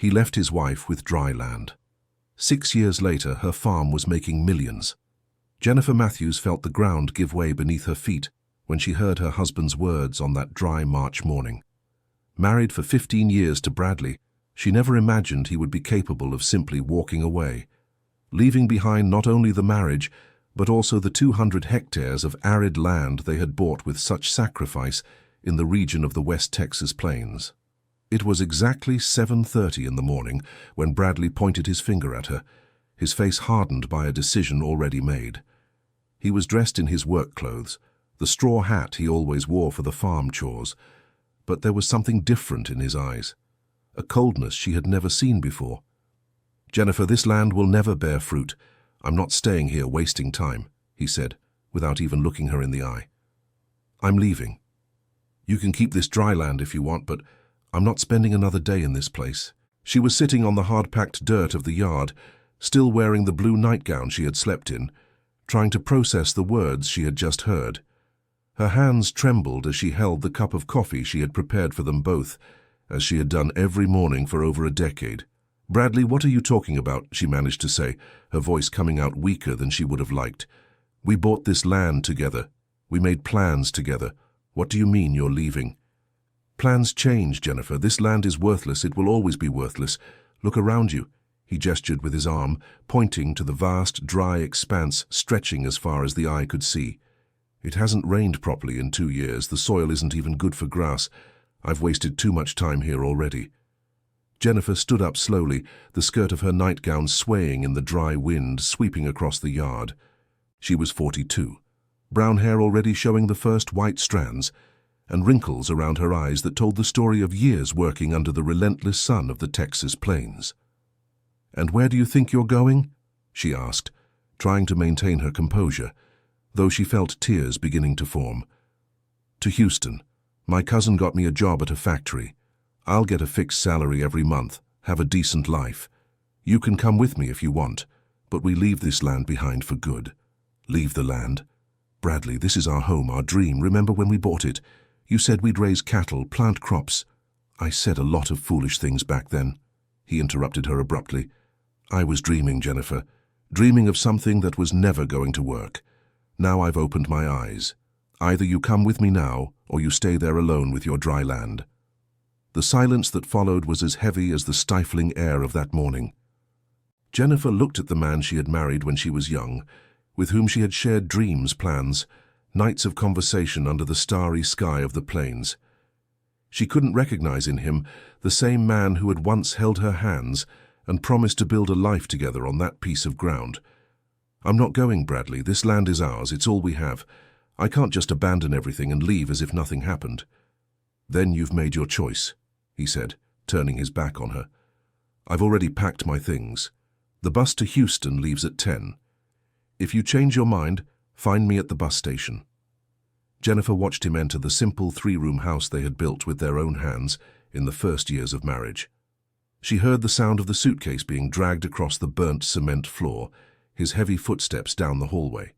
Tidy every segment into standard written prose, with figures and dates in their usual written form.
He left his wife with dry land. 6 years later, her farm was making millions. Jennifer Matthews felt the ground give way beneath her feet when she heard her husband's words on that dry March morning. Married for 15 years to Bradley, she never imagined he would be capable of simply walking away, leaving behind not only the marriage, but also the 200 hectares of arid land they had bought with such sacrifice in the region of the West Texas Plains. It was exactly 7:30 in the morning when Bradley pointed his finger at her, his face hardened by a decision already made. He was dressed in his work clothes, the straw hat he always wore for the farm chores, but there was something different in his eyes, a coldness she had never seen before. "Jennifer, this land will never bear fruit. I'm not staying here wasting time," he said, without even looking her in the eye. "I'm leaving. You can keep this dry land if you want, but I'm not spending another day in this place." She was sitting on the hard-packed dirt of the yard, still wearing the blue nightgown she had slept in, trying to process the words she had just heard. Her hands trembled as she held the cup of coffee she had prepared for them both, as she had done every morning for over a decade. "Bradley, what are you talking about?" she managed to say, her voice coming out weaker than she would have liked. "We bought this land together. We made plans together. What do you mean you're leaving?" "Plans change, Jennifer. This land is worthless. It will always be worthless. Look around you." He gestured with his arm, pointing to the vast, dry expanse stretching as far as the eye could see. "It hasn't rained properly in 2 years. The soil isn't even good for grass. I've wasted too much time here already." Jennifer stood up slowly, the skirt of her nightgown swaying in the dry wind sweeping across the yard. She was 42, brown hair already showing the first white strands, and wrinkles around her eyes that told the story of years working under the relentless sun of the Texas plains. "And where do you think you're going?" she asked, trying to maintain her composure, though she felt tears beginning to form. "To Houston. My cousin got me a job at a factory. I'll get a fixed salary every month, have a decent life. You can come with me if you want, but we leave this land behind for good." "Leave the land? Bradley, this is our home, our dream. Remember when we bought it? You said we'd raise cattle, plant crops." "I said a lot of foolish things back then," he interrupted her abruptly. "I was dreaming, Jennifer, dreaming of something that was never going to work. Now I've opened my eyes. Either you come with me now, or you stay there alone with your dry land." The silence that followed was as heavy as the stifling air of that morning. Jennifer looked at the man she had married when she was young, with whom she had shared dreams, plans, nights of conversation under the starry sky of the plains. She couldn't recognize in him the same man who had once held her hands and promised to build a life together on that piece of ground. "I'm not going, Bradley. This land is ours. It's all we have. I can't just abandon everything and leave as if nothing happened." "Then you've made your choice," he said, turning his back on her. "I've already packed my things. The bus to Houston leaves at 10. If you change your mind, find me at the bus station." Jennifer watched him enter the simple 3-room house they had built with their own hands in the first years of marriage. She heard the sound of the suitcase being dragged across the burnt cement floor, his heavy footsteps down the hallway.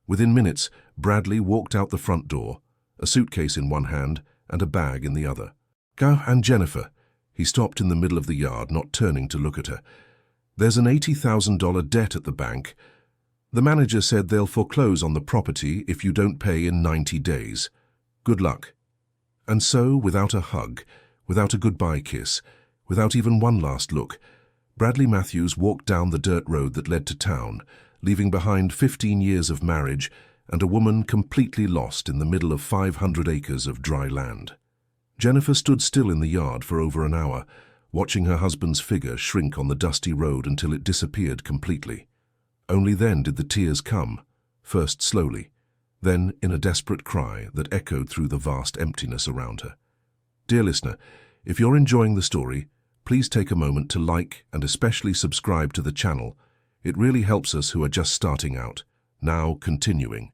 Within minutes, Bradley walked out the front door, a suitcase in one hand and a bag in the other. "Go, and Jennifer." He stopped in the middle of the yard, not turning to look at her. "There's an $80,000 debt at the bank. The manager said they'll foreclose on the property if you don't pay in 90 days. Good luck." And so, without a hug, without a goodbye kiss, without even one last look, Bradley Matthews walked down the dirt road that led to town, leaving behind 15 years of marriage and a woman completely lost in the middle of 500 acres of dry land. Jennifer stood still in the yard for over an hour, watching her husband's figure shrink on the dusty road until it disappeared completely. Only then did the tears come, first slowly, then in a desperate cry that echoed through the vast emptiness around her. Dear listener, if you're enjoying the story, please take a moment to like and especially subscribe to the channel. It really helps us who are just starting out. Now continuing.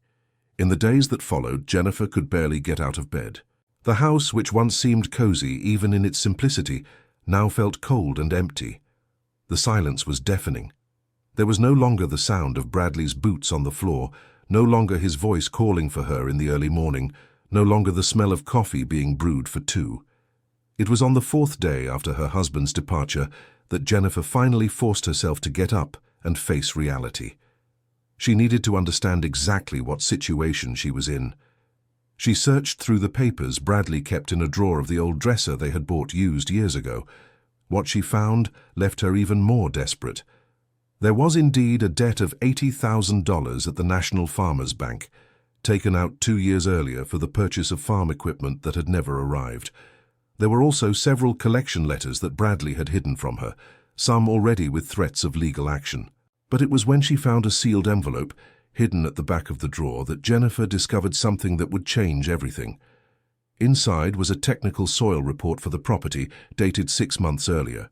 In the days that followed, Jennifer could barely get out of bed. The house, which once seemed cozy even in its simplicity, now felt cold and empty. The silence was deafening. There was no longer the sound of Bradley's boots on the floor, no longer his voice calling for her in the early morning, no longer the smell of coffee being brewed for 2. It was on the fourth day after her husband's departure that Jennifer finally forced herself to get up and face reality. She needed to understand exactly what situation she was in. She searched through the papers Bradley kept in a drawer of the old dresser they had bought used years ago. What she found left her even more desperate. There was indeed a debt of $80,000 at the National Farmers Bank, taken out 2 years earlier for the purchase of farm equipment that had never arrived. There were also several collection letters that Bradley had hidden from her, some already with threats of legal action. But it was when she found a sealed envelope, hidden at the back of the drawer, that Jennifer discovered something that would change everything. Inside was a technical soil report for the property, dated 6 months earlier.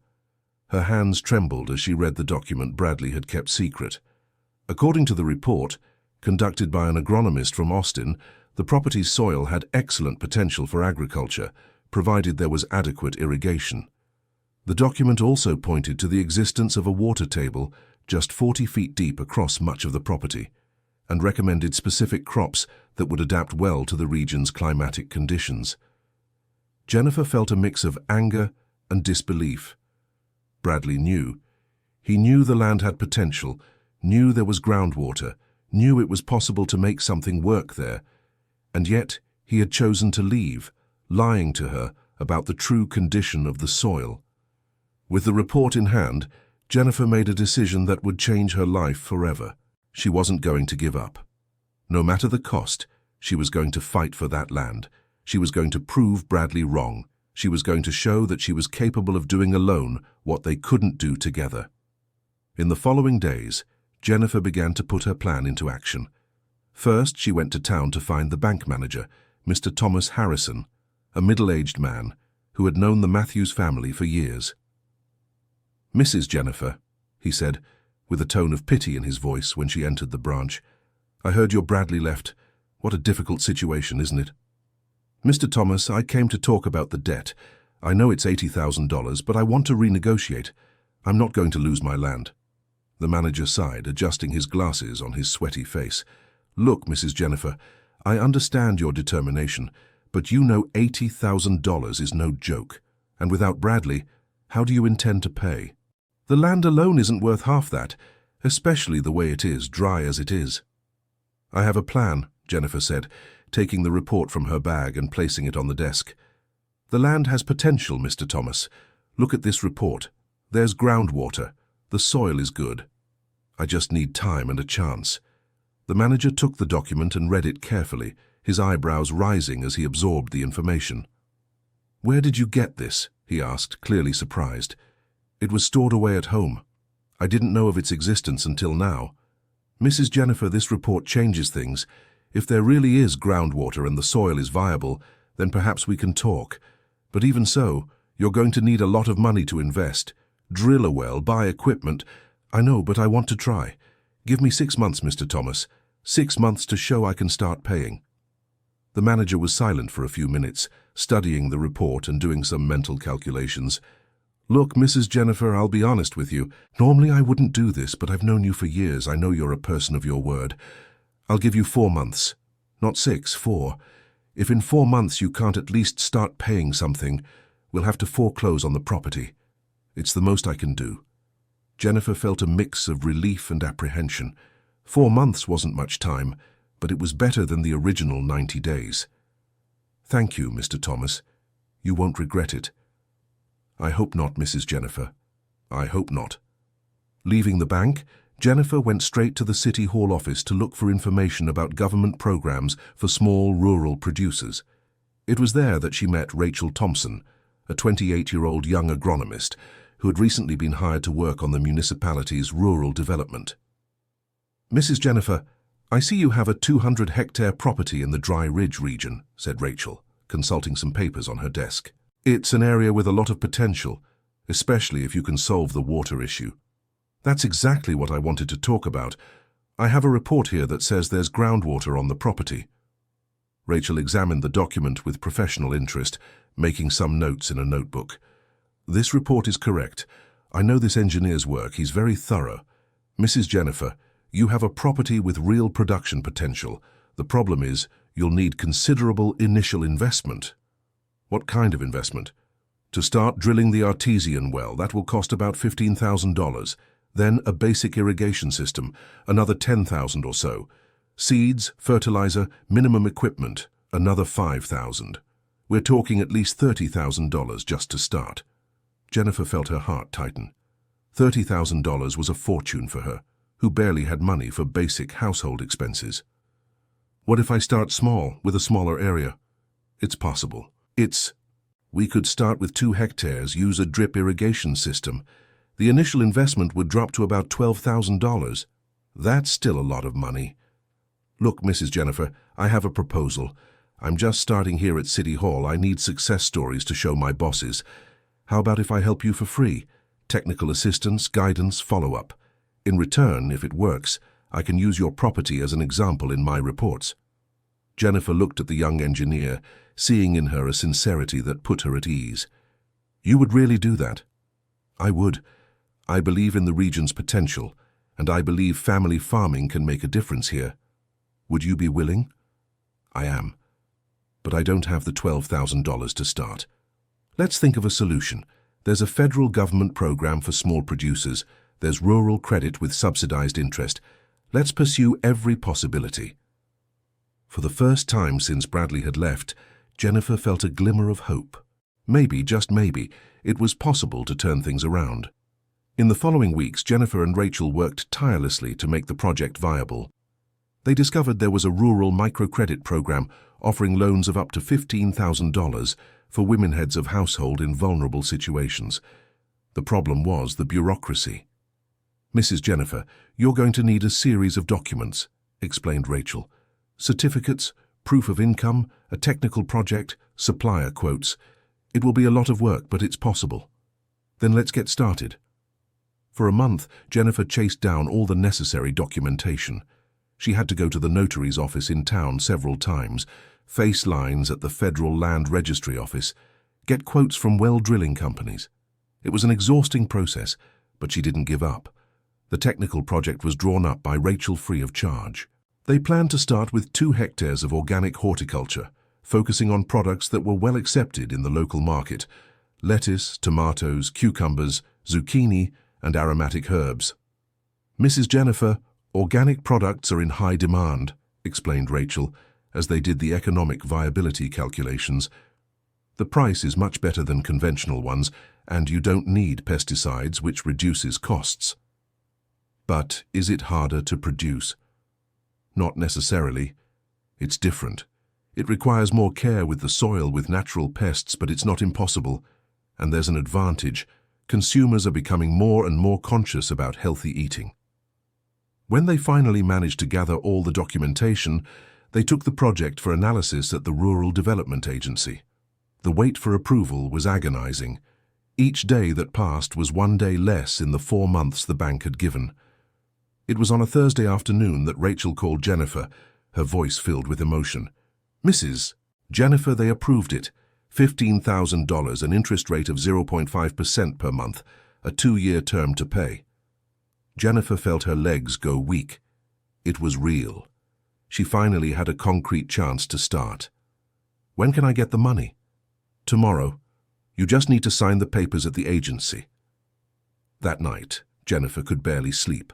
Her hands trembled as she read the document Bradley had kept secret. According to the report, conducted by an agronomist from Austin, the property's soil had excellent potential for agriculture, provided there was adequate irrigation. The document also pointed to the existence of a water table just 40 feet deep across much of the property, and recommended specific crops that would adapt well to the region's climatic conditions. Jennifer felt a mix of anger and disbelief. Bradley knew. He knew the land had potential, knew there was groundwater, knew it was possible to make something work there, and yet he had chosen to leave, lying to her about the true condition of the soil. With the report in hand, Jennifer made a decision that would change her life forever. She wasn't going to give up. No matter the cost, she was going to fight for that land. She was going to prove Bradley wrong. She was going to show that she was capable of doing alone what they couldn't do together. In the following days, Jennifer began to put her plan into action. First, she went to town to find the bank manager, Mr. Thomas Harrison, a middle-aged man who had known the Matthews family for years. "Mrs. Jennifer," he said, with a tone of pity in his voice when she entered the branch, "I heard your Bradley left. What a difficult situation, isn't it?" "Mr. Thomas, I came to talk about the debt. I know it's $80,000, but I want to renegotiate. I'm not going to lose my land." The manager sighed, adjusting his glasses on his sweaty face. "Look, Mrs. Jennifer, I understand your determination, but you know $80,000 is no joke. And without Bradley, how do you intend to pay? The land alone isn't worth half that, especially the way it is, dry as it is." "I have a plan," Jennifer said, taking the report from her bag and placing it on the desk. "The land has potential, Mr. Thomas. Look at this report. There's groundwater. The soil is good. I just need time and a chance." The manager took the document and read it carefully, his eyebrows rising as he absorbed the information. "Where did you get this?" he asked, clearly surprised. "It was stored away at home. I didn't know of its existence until now. Mrs. Jennifer, this report changes things. If there really is groundwater and the soil is viable, then perhaps we can talk. But even so, you're going to need a lot of money to invest. Drill a well, buy equipment. I know, but I want to try. Give me 6 months, Mr. Thomas. 6 months to show I can start paying." The manager was silent for a few minutes, studying the report and doing some mental calculations. "Look, Mrs. Jennifer, I'll be honest with you. Normally I wouldn't do this, but I've known you for years. I know you're a person of your word. I'll give you 4 months. Not 6, 4. If in 4 months you can't at least start paying something, we'll have to foreclose on the property. It's the most I can do." Jennifer felt a mix of relief and apprehension. 4 months wasn't much time, but it was better than the original 90 days. "Thank you, Mr. Thomas. You won't regret it." "I hope not, Mrs. Jennifer. I hope not." Leaving the bank, Jennifer went straight to the City Hall office to look for information about government programs for small rural producers. It was there that she met Rachel Thompson, a 28-year-old young agronomist who had recently been hired to work on the municipality's rural development. "Mrs. Jennifer, I see you have a 200-hectare property in the Dry Ridge region," said Rachel, consulting some papers on her desk. "It's an area with a lot of potential, especially if you can solve the water issue." "That's exactly what I wanted to talk about. I have a report here that says there's groundwater on the property." Rachel examined the document with professional interest, making some notes in a notebook. "This report is correct. I know this engineer's work. He's very thorough. Mrs. Jennifer, you have a property with real production potential. The problem is, you'll need considerable initial investment." "What kind of investment?" To start drilling the artesian well, that will cost about $15,000. Then a basic irrigation system, another $10,000 or so. Seeds, fertilizer, minimum equipment, another $5,000. We're talking at least $30,000 just to start. Jennifer felt her heart tighten. $30,000 was a fortune for her, who barely had money for basic household expenses. What if I start small, with a smaller area? It's possible. We could start with 2 hectares, use a drip irrigation system. The initial investment would drop to about $12,000. That's still a lot of money. Look, Mrs. Jennifer, I have a proposal. I'm just starting here at City Hall. I need success stories to show my bosses. How about if I help you for free? Technical assistance, guidance, follow-up. In return, if it works, I can use your property as an example in my reports. Jennifer looked at the young engineer, seeing in her a sincerity that put her at ease. You would really do that? I would. I believe in the region's potential, and I believe family farming can make a difference here. Would you be willing? I am. But I don't have the $12,000 to start. Let's think of a solution. There's a federal government program for small producers. There's rural credit with subsidized interest. Let's pursue every possibility. For the first time since Bradley had left, Jennifer felt a glimmer of hope. Maybe, just maybe, it was possible to turn things around. In the following weeks, Jennifer and Rachel worked tirelessly to make the project viable. They discovered there was a rural microcredit program offering loans of up to $15,000 for women heads of household in vulnerable situations. The problem was the bureaucracy. Mrs. Jennifer, you're going to need a series of documents, explained Rachel. Certificates, proof of income, a technical project, supplier quotes. It will be a lot of work, but it's possible. Then let's get started. For a month, Jennifer chased down all the necessary documentation. She had to go to the notary's office in town several times, face lines at the Federal Land Registry office, get quotes from well drilling companies. It was an exhausting process, but she didn't give up. The technical project was drawn up by Rachel free of charge. They planned to start with 2 hectares of organic horticulture, focusing on products that were well accepted in the local market: lettuce, tomatoes, cucumbers, zucchini, and aromatic herbs. Mrs. Jennifer, organic products are in high demand, explained Rachel, as they did the economic viability calculations. The price is much better than conventional ones, and you don't need pesticides, which reduces costs. But is it harder to produce? Not necessarily. It's different. It requires more care with the soil with natural pests, but it's not impossible. And there's an advantage. Consumers are becoming more and more conscious about healthy eating. When they finally managed to gather all the documentation, they took the project for analysis at the Rural Development Agency. The wait for approval was agonizing. Each day that passed was one day less in the 4 months the bank had given. It was on a Thursday afternoon that Rachel called Jennifer, her voice filled with emotion. Mrs. Jennifer, they approved it. $15,000, an interest rate of 0.5% per month, a 2-year term to pay. Jennifer felt her legs go weak. It was real. She finally had a concrete chance to start. When can I get the money? Tomorrow. You just need to sign the papers at the agency. That night, Jennifer could barely sleep.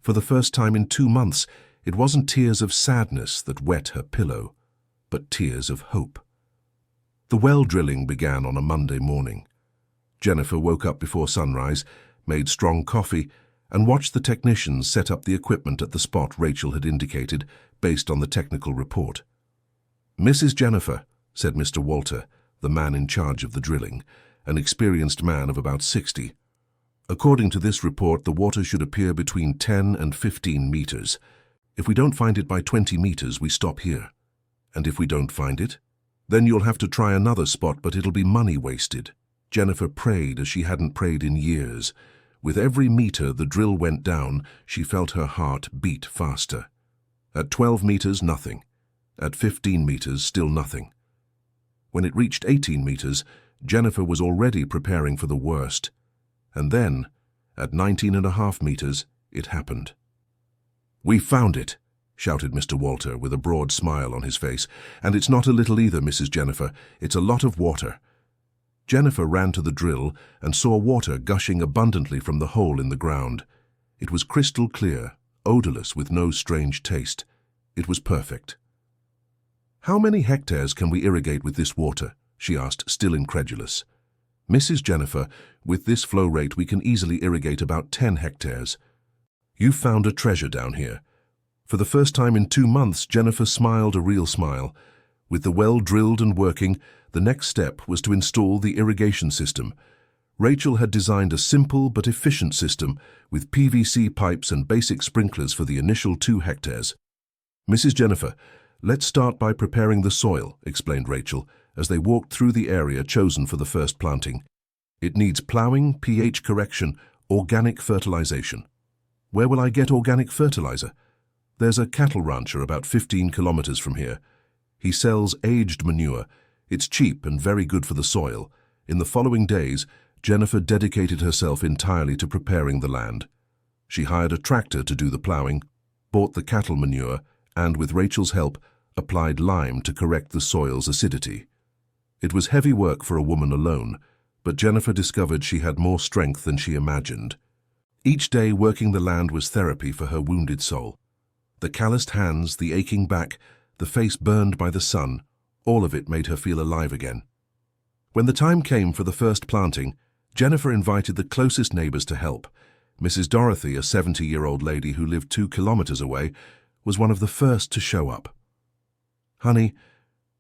For the first time in 2 months, it wasn't tears of sadness that wet her pillow, but tears of hope. The well drilling began on a Monday morning. Jennifer woke up before sunrise, made strong coffee, and watched the technicians set up the equipment at the spot Rachel had indicated, based on the technical report. Mrs. Jennifer, said Mr. Walter, the man in charge of the drilling, an experienced man of about 60. According to this report, the water should appear between 10 and 15 meters. If we don't find it by 20 meters, we stop here. And if we don't find it, then you'll have to try another spot, but it'll be money wasted. Jennifer prayed as she hadn't prayed in years. With every meter the drill went down, she felt her heart beat faster. At 12 meters, nothing. At 15 meters, still nothing. When it reached 18 meters, Jennifer was already preparing for the worst. And then, at 19.5 meters, it happened. "We found it," shouted Mr. Walter with a broad smile on his face. "And it's not a little either, Mrs. Jennifer. It's a lot of water." Jennifer ran to the drill and saw water gushing abundantly from the hole in the ground. It was crystal clear, odorless with no strange taste. It was perfect. "How many hectares can we irrigate with this water?" she asked, still incredulous. "Mrs. Jennifer, with this flow rate we can easily irrigate about 10 hectares. You've found a treasure down here." For the first time in 2 months, Jennifer smiled a real smile. With the well drilled and working, the next step was to install the irrigation system. Rachel had designed a simple but efficient system with PVC pipes and basic sprinklers for the initial 2 hectares. "Mrs. Jennifer, let's start by preparing the soil," explained Rachel, as they walked through the area chosen for the first planting. "It needs plowing, pH correction, organic fertilization." "Where will I get organic fertilizer?" "There's a cattle rancher about 15 kilometers from here. He sells aged manure. It's cheap and very good for the soil." In the following days, Jennifer dedicated herself entirely to preparing the land. She hired a tractor to do the plowing, bought the cattle manure, and, with Rachel's help, applied lime to correct the soil's acidity. It was heavy work for a woman alone, but Jennifer discovered she had more strength than she imagined. Each day working the land was therapy for her wounded soul. The calloused hands, the aching back, the face burned by the sun, all of it made her feel alive again. When the time came for the first planting, Jennifer invited the closest neighbors to help. Mrs. Dorothy, a 70-year-old lady who lived 2 kilometers away, was one of the first to show up. "Honey,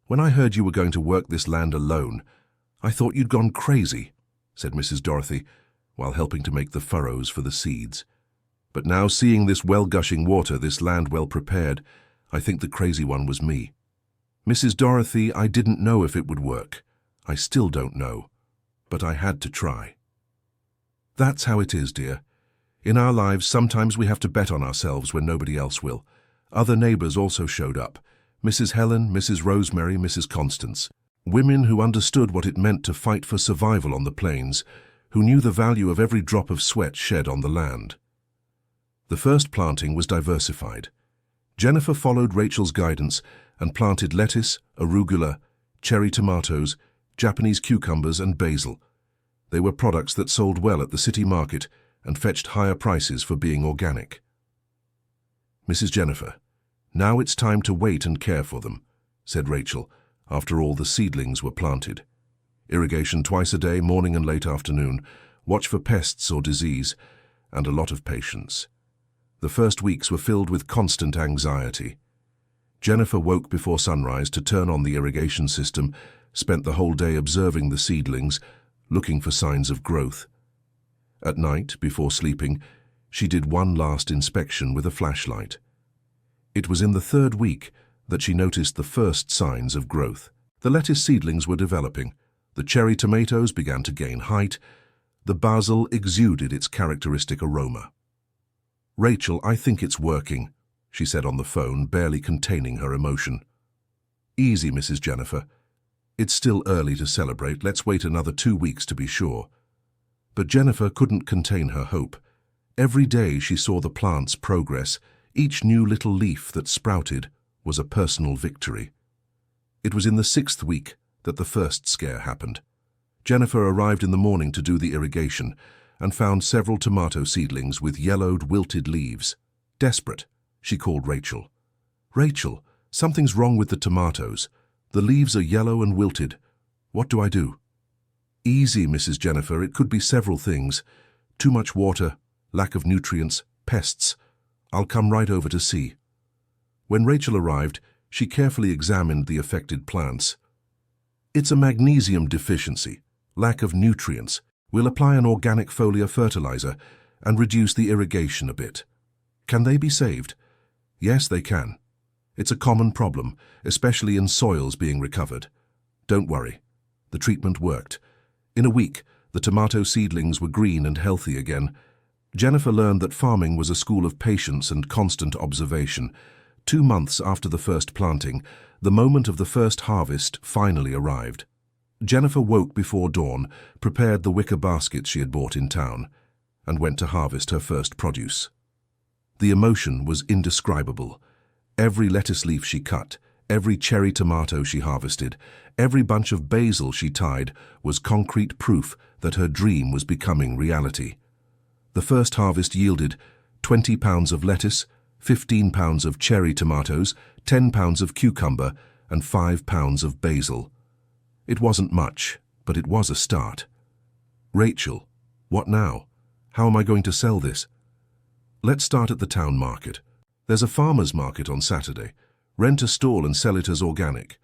when I heard you were going to work this land alone, I thought you'd gone crazy," said Mrs. Dorothy, while helping to make the furrows for the seeds. "But now, seeing this well-gushing water, this land well prepared, I think the crazy one was me. Mrs. Dorothy, I didn't know if it would work. I still don't know. But I had to try." That's how it is, dear. In our lives, sometimes we have to bet on ourselves when nobody else will. Other neighbors also showed up. Mrs. Helen, Mrs. Rosemary, Mrs. Constance. Women who understood what it meant to fight for survival on the plains, who knew the value of every drop of sweat shed on the land. The first planting was diversified. Jennifer followed Rachel's guidance and planted lettuce, arugula, cherry tomatoes, Japanese cucumbers and basil. They were products that sold well at the city market and fetched higher prices for being organic. "Mrs. Jennifer, now it's time to wait and care for them," said Rachel, after all the seedlings were planted. "Irrigation twice a day, morning and late afternoon. Watch for pests or disease, and a lot of patience." The first weeks were filled with constant anxiety. Jennifer woke before sunrise to turn on the irrigation system, spent the whole day observing the seedlings, looking for signs of growth. At night, before sleeping, she did one last inspection with a flashlight. It was in the 3rd week that she noticed the first signs of growth. The lettuce seedlings were developing, the cherry tomatoes began to gain height, the basil exuded its characteristic aroma. "Rachel, I think it's working," she said on the phone, barely containing her emotion. "Easy, Mrs. Jennifer. It's still early to celebrate. Let's wait another 2 weeks to be sure." But Jennifer couldn't contain her hope. Every day she saw the plants progress. Each new little leaf that sprouted was a personal victory. It was in the 6th week that the first scare happened. Jennifer arrived in the morning to do the irrigation and found several tomato seedlings with yellowed, wilted leaves. Desperate, she called Rachel. "Rachel, something's wrong with the tomatoes. The leaves are yellow and wilted. What do I do?" "Easy, Mrs. Jennifer. It could be several things. Too much water, lack of nutrients, pests. I'll come right over to see." When Rachel arrived, she carefully examined the affected plants. "It's a magnesium deficiency, lack of nutrients. We'll apply an organic foliar fertilizer and reduce the irrigation a bit." "Can they be saved?" "Yes, they can. It's a common problem, especially in soils being recovered. Don't worry. The treatment worked. In a week, the tomato seedlings were green and healthy again. Jennifer learned that farming was a school of patience and constant observation. 2 months after the first planting, the moment of the first harvest finally arrived. Jennifer woke before dawn, prepared the wicker baskets she had bought in town, and went to harvest her first produce. The emotion was indescribable. Every lettuce leaf she cut, Every cherry tomato she harvested, every bunch of basil she tied was concrete proof that her dream was becoming reality. The first harvest yielded 20 pounds of lettuce, 15 pounds of cherry tomatoes, 10 pounds of cucumber, and 5 pounds of basil. It wasn't much, but it was a start. Rachel, what now? How am I going to sell this? Let's start at the town market. There's a farmer's market on Saturday. Rent a stall and sell it as organic.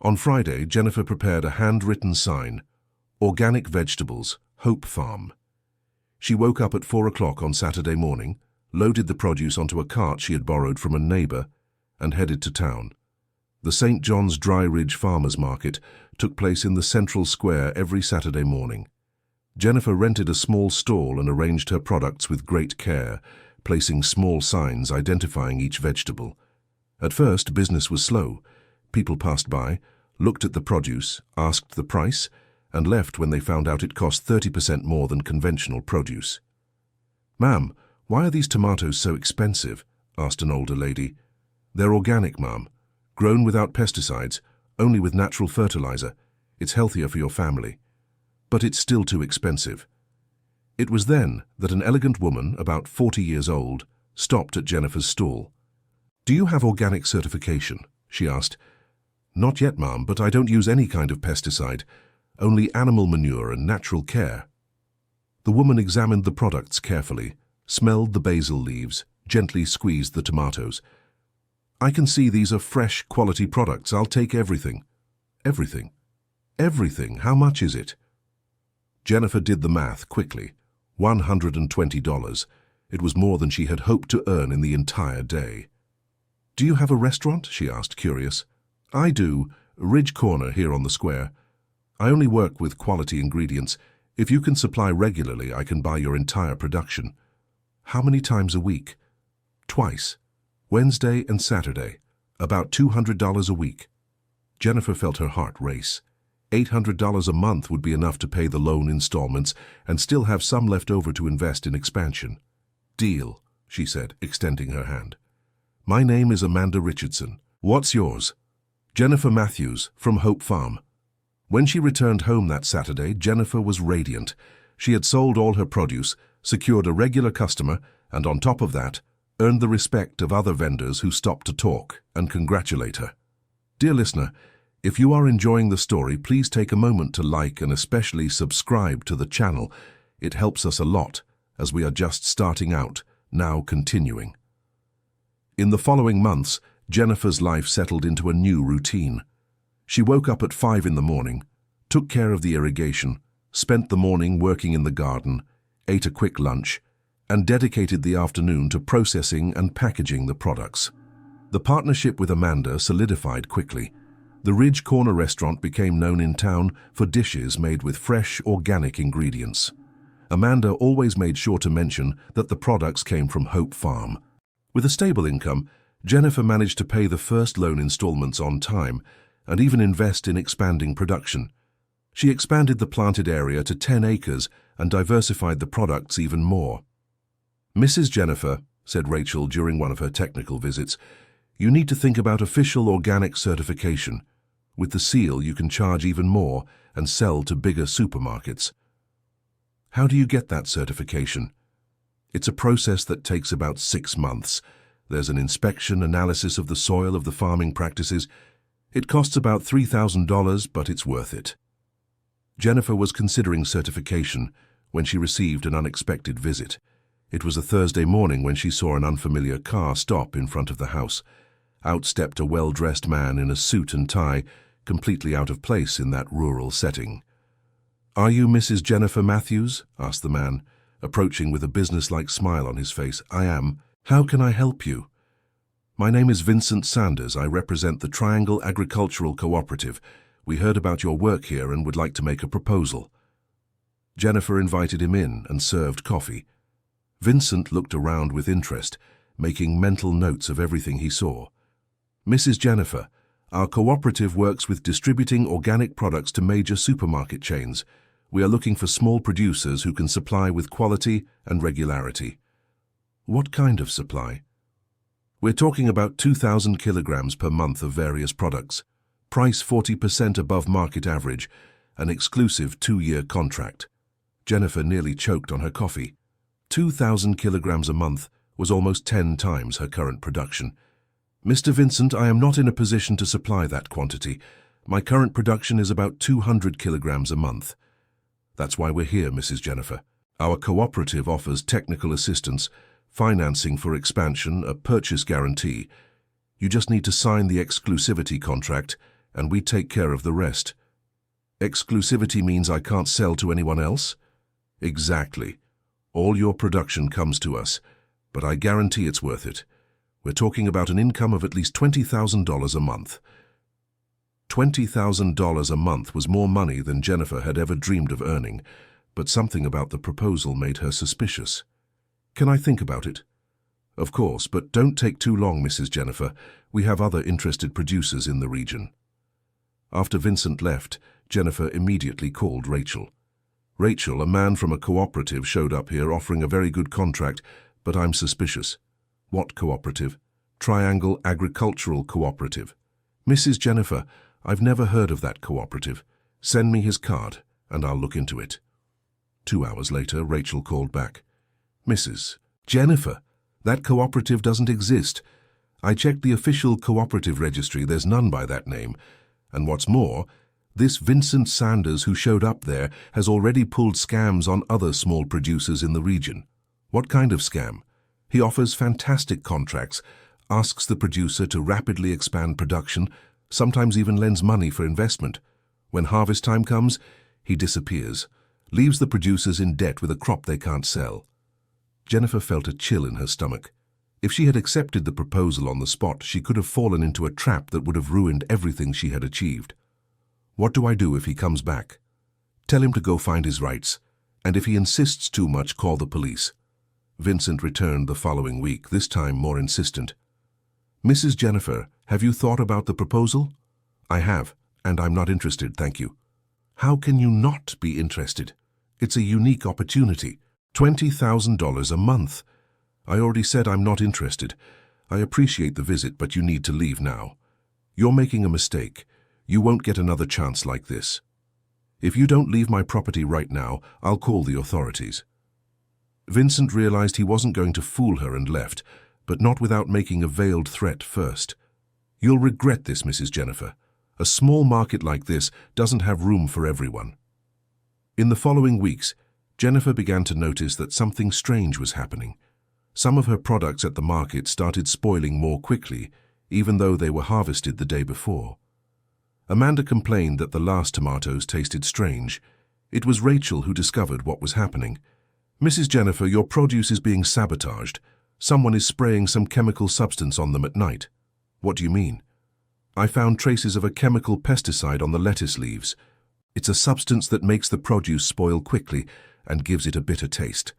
On Friday, Jennifer prepared a handwritten sign, Organic Vegetables, Hope Farm. She woke up at 4 o'clock on Saturday morning, loaded the produce onto a cart she had borrowed from a neighbor, and headed to town. The St. John's Dry Ridge Farmers Market took place in the central square every Saturday morning. Jennifer rented a small stall and arranged her products with great care, placing small signs identifying each vegetable. At first, business was slow. People passed by, looked at the produce, asked the price, and left when they found out it cost 30% more than conventional produce. "Ma'am, why are these tomatoes so expensive?" asked an older lady. "They're organic, ma'am. Grown without pesticides, only with natural fertilizer. It's healthier for your family. But it's still too expensive." It was then that an elegant woman, about 40 years old, stopped at Jennifer's stall. "Do you have organic certification?" she asked. "Not yet, ma'am, but I don't use any kind of pesticide, only animal manure and natural care." The woman examined the products carefully, smelled the basil leaves, gently squeezed the tomatoes. "I can see these are fresh, quality products. I'll take everything." "Everything? Everything? How much is it?" Jennifer did the math quickly. $120. It was more than she had hoped to earn in the entire day. "Do you have a restaurant?" she asked, curious. "I do. Ridge Corner here on the square. I only work with quality ingredients. If you can supply regularly, I can buy your entire production." "How many times a week?" "Twice. Wednesday and Saturday. About $200 a week." Jennifer felt her heart race. $800 a month would be enough to pay the loan installments and still have some left over to invest in expansion. "Deal," she said, extending her hand. "My name is Amanda Richardson. What's yours?" "Jennifer Matthews, from Hope Farm." When she returned home that Saturday, Jennifer was radiant. She had sold all her produce, secured a regular customer, and on top of that, earned the respect of other vendors who stopped to talk and congratulate her. Dear listener, if you are enjoying the story, please take a moment to like and especially subscribe to the channel. It helps us a lot, as we are just starting out, now continuing. In the following months, Jennifer's life settled into a new routine. She woke up at 5 in the morning, took care of the irrigation, spent the morning working in the garden, ate a quick lunch, and dedicated the afternoon to processing and packaging the products. The partnership with Amanda solidified quickly. The Ridge Corner restaurant became known in town for dishes made with fresh, organic ingredients. Amanda always made sure to mention that the products came from Hope Farm. With a stable income, Jennifer managed to pay the first loan installments on time and even invest in expanding production. She expanded the planted area to 10 acres and diversified the products even more. "Mrs. Jennifer," said Rachel during one of her technical visits, "you need to think about official organic certification. With the seal, you can charge even more and sell to bigger supermarkets." "How do you get that certification?" "It's a process that takes about 6 months. There's an inspection, analysis of the soil, of the farming practices. It costs about $3,000, but it's worth it." Jennifer was considering certification when she received an unexpected visit. It was a Thursday morning when she saw an unfamiliar car stop in front of the house. Out stepped a well-dressed man in a suit and tie, completely out of place in that rural setting. "Are you Mrs. Jennifer Matthews?" asked the man, approaching with a businesslike smile on his face. "I am. How can I help you?" "My name is Vincent Sanders. I represent the Triangle Agricultural Cooperative. We heard about your work here and would like to make a proposal." Jennifer invited him in and served coffee. Vincent looked around with interest, making mental notes of everything he saw. "Mrs. Jennifer, our cooperative works with distributing organic products to major supermarket chains. We are looking for small producers who can supply with quality and regularity." "What kind of supply?" We're talking about 2,000 kilograms per month of various products. Price 40% above market average. An exclusive 2-year contract. Jennifer nearly choked on her coffee. 2,000 kilograms a month was almost 10 times her current production. Mr. Vincent, I am not in a position to supply that quantity. My current production is about 200 kilograms a month. That's why we're here, Mrs. Jennifer. Our cooperative offers technical assistance, financing for expansion, a purchase guarantee. You just need to sign the exclusivity contract, and we take care of the rest. Exclusivity means I can't sell to anyone else? Exactly. All your production comes to us, but I guarantee it's worth it. We're talking about an income of at least $20,000 a month. $20,000 a month was more money than Jennifer had ever dreamed of earning, but something about the proposal made her suspicious. Can I think about it? Of course, but don't take too long, Mrs. Jennifer. We have other interested producers in the region. After Vincent left, Jennifer immediately called Rachel. Rachel, a man from a cooperative, showed up here offering a very good contract, but I'm suspicious. What cooperative? Triangle Agricultural Cooperative. Mrs. Jennifer, I've never heard of that cooperative. Send me his card, and I'll look into it. 2 hours later, Rachel called back. Mrs. Jennifer, that cooperative doesn't exist. I checked the official cooperative registry, there's none by that name. And what's more, this Vincent Sanders who showed up there has already pulled scams on other small producers in the region. What kind of scam? He offers fantastic contracts, asks the producer to rapidly expand production, sometimes even lends money for investment. When harvest time comes, he disappears, leaves the producers in debt with a crop they can't sell. Jennifer felt a chill in her stomach. If she had accepted the proposal on the spot, she could have fallen into a trap that would have ruined everything she had achieved. What do I do if he comes back? Tell him to go find his rights, and if he insists too much, call the police. Vincent returned the following week, this time more insistent. Mrs. Jennifer, have you thought about the proposal? I have, and I'm not interested, thank you. How can you not be interested? It's a unique opportunity. $20,000 a month. I already said I'm not interested. I appreciate the visit, but you need to leave now. You're making a mistake. You won't get another chance like this. If you don't leave my property right now, I'll call the authorities. Vincent realized he wasn't going to fool her and left, but not without making a veiled threat first. You'll regret this, Mrs. Jennifer. A small market like this doesn't have room for everyone. In the following weeks, Jennifer began to notice that something strange was happening. Some of her products at the market started spoiling more quickly, even though they were harvested the day before. Amanda complained that the last tomatoes tasted strange. It was Rachel who discovered what was happening. Mrs. Jennifer, your produce is being sabotaged. Someone is spraying some chemical substance on them at night. What do you mean? I found traces of a chemical pesticide on the lettuce leaves. It's a substance that makes the produce spoil quickly and gives it a bitter taste.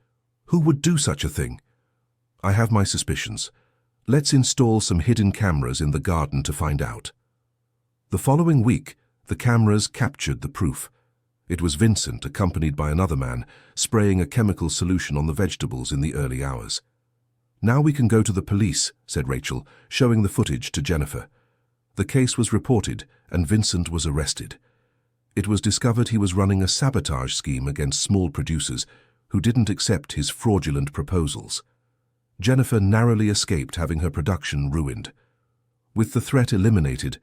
Who would do such a thing? I have my suspicions. Let's install some hidden cameras in the garden to find out. The following week, the cameras captured the proof. It was Vincent, accompanied by another man, spraying a chemical solution on the vegetables in the early hours. Now we can go to the police, said Rachel, showing the footage to Jennifer. The case was reported, and Vincent was arrested. It was discovered he was running a sabotage scheme against small producers who didn't accept his fraudulent proposals. Jennifer narrowly escaped having her production ruined. With the threat eliminated,